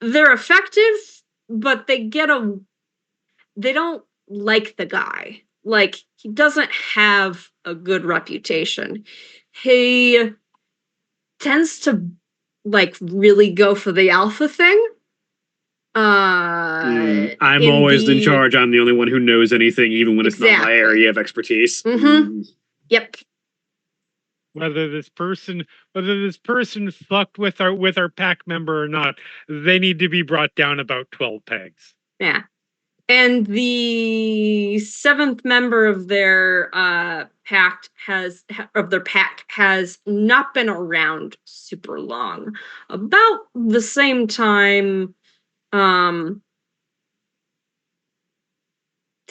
they're effective, but they don't like the guy. Like, he doesn't have a good reputation. He tends to, like, really go for the alpha thing. I'm always in charge. I'm the only one who knows anything, even when it's not my area of expertise. Yep. Whether this person fucked with our pack member or not, they need to be brought down about 12 pegs. Yeah. And the 7th member of their pack has not been around super long. About the same time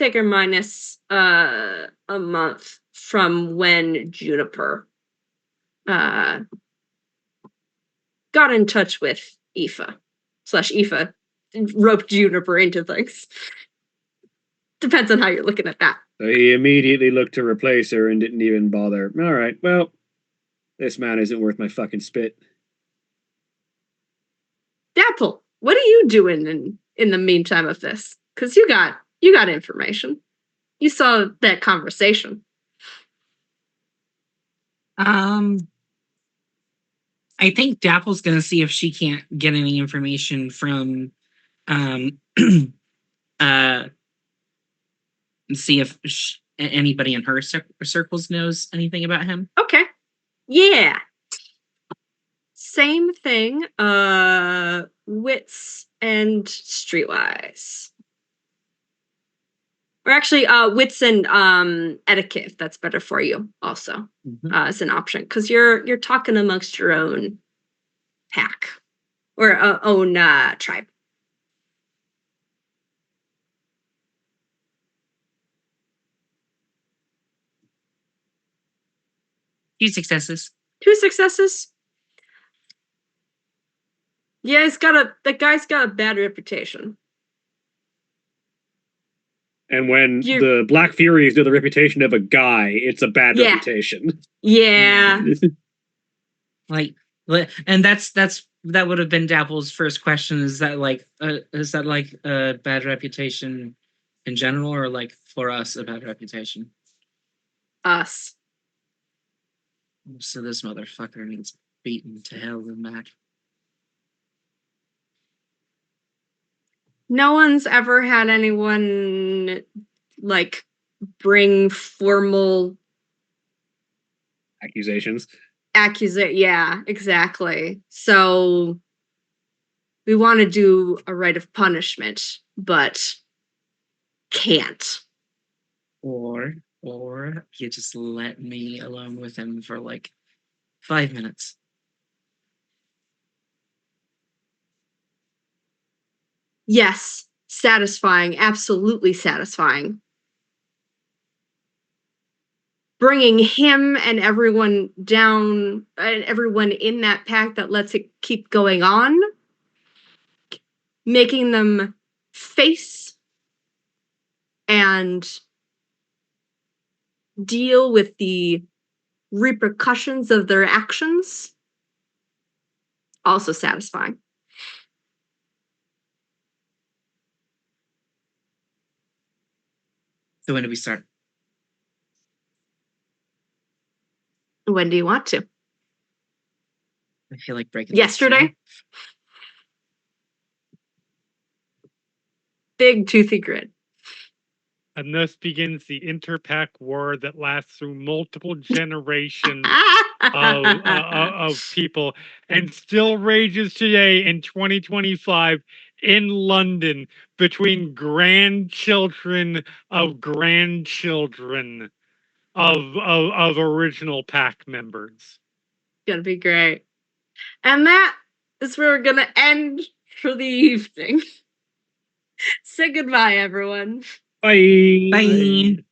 take her minus a month from when Juniper got in touch with Aoife. Aoife roped Juniper into things. Depends on how you're looking at that. So he immediately looked to replace her and didn't even bother. All right, well, this man isn't worth my fucking spit. Dapple, what are you doing in the meantime of this? Because you got information. You saw that conversation. I think Dapple's gonna see if she can't get any information from and see if anybody in her circles knows anything about him. Okay. Yeah. Same thing. Wits and streetwise. Or actually, wits and etiquette, if that's better for you, also, as an option. Because you're talking amongst your own pack. Or own tribe. Two successes. 2 successes. Yeah, that guy's got a bad reputation. And when the Black Furies do the reputation of a guy, it's a bad reputation. Yeah. And that would have been Dapple's first question. Is that like a bad reputation in general, or like for us a bad reputation? Us. So this motherfucker needs beaten to hell and back. No one's ever had anyone like bring formal accusations. Yeah, exactly. So we want to do a rite of punishment, but can't. Or you just let me alone with him for like 5 minutes. Yes, satisfying, absolutely satisfying. Bringing him and everyone down, and everyone in that pack that lets it keep going on, making them face and deal with the repercussions of their actions, also satisfying. So when do we start? When do you want to? I feel like breaking. Yesterday? Big toothy grin. And thus begins the interpack war that lasts through multiple generations of people and still rages today in 2025 in London between grandchildren of grandchildren of original pack members. Gonna be great. And that is where we're gonna end for the evening. Say goodbye, everyone. Bye. Bye.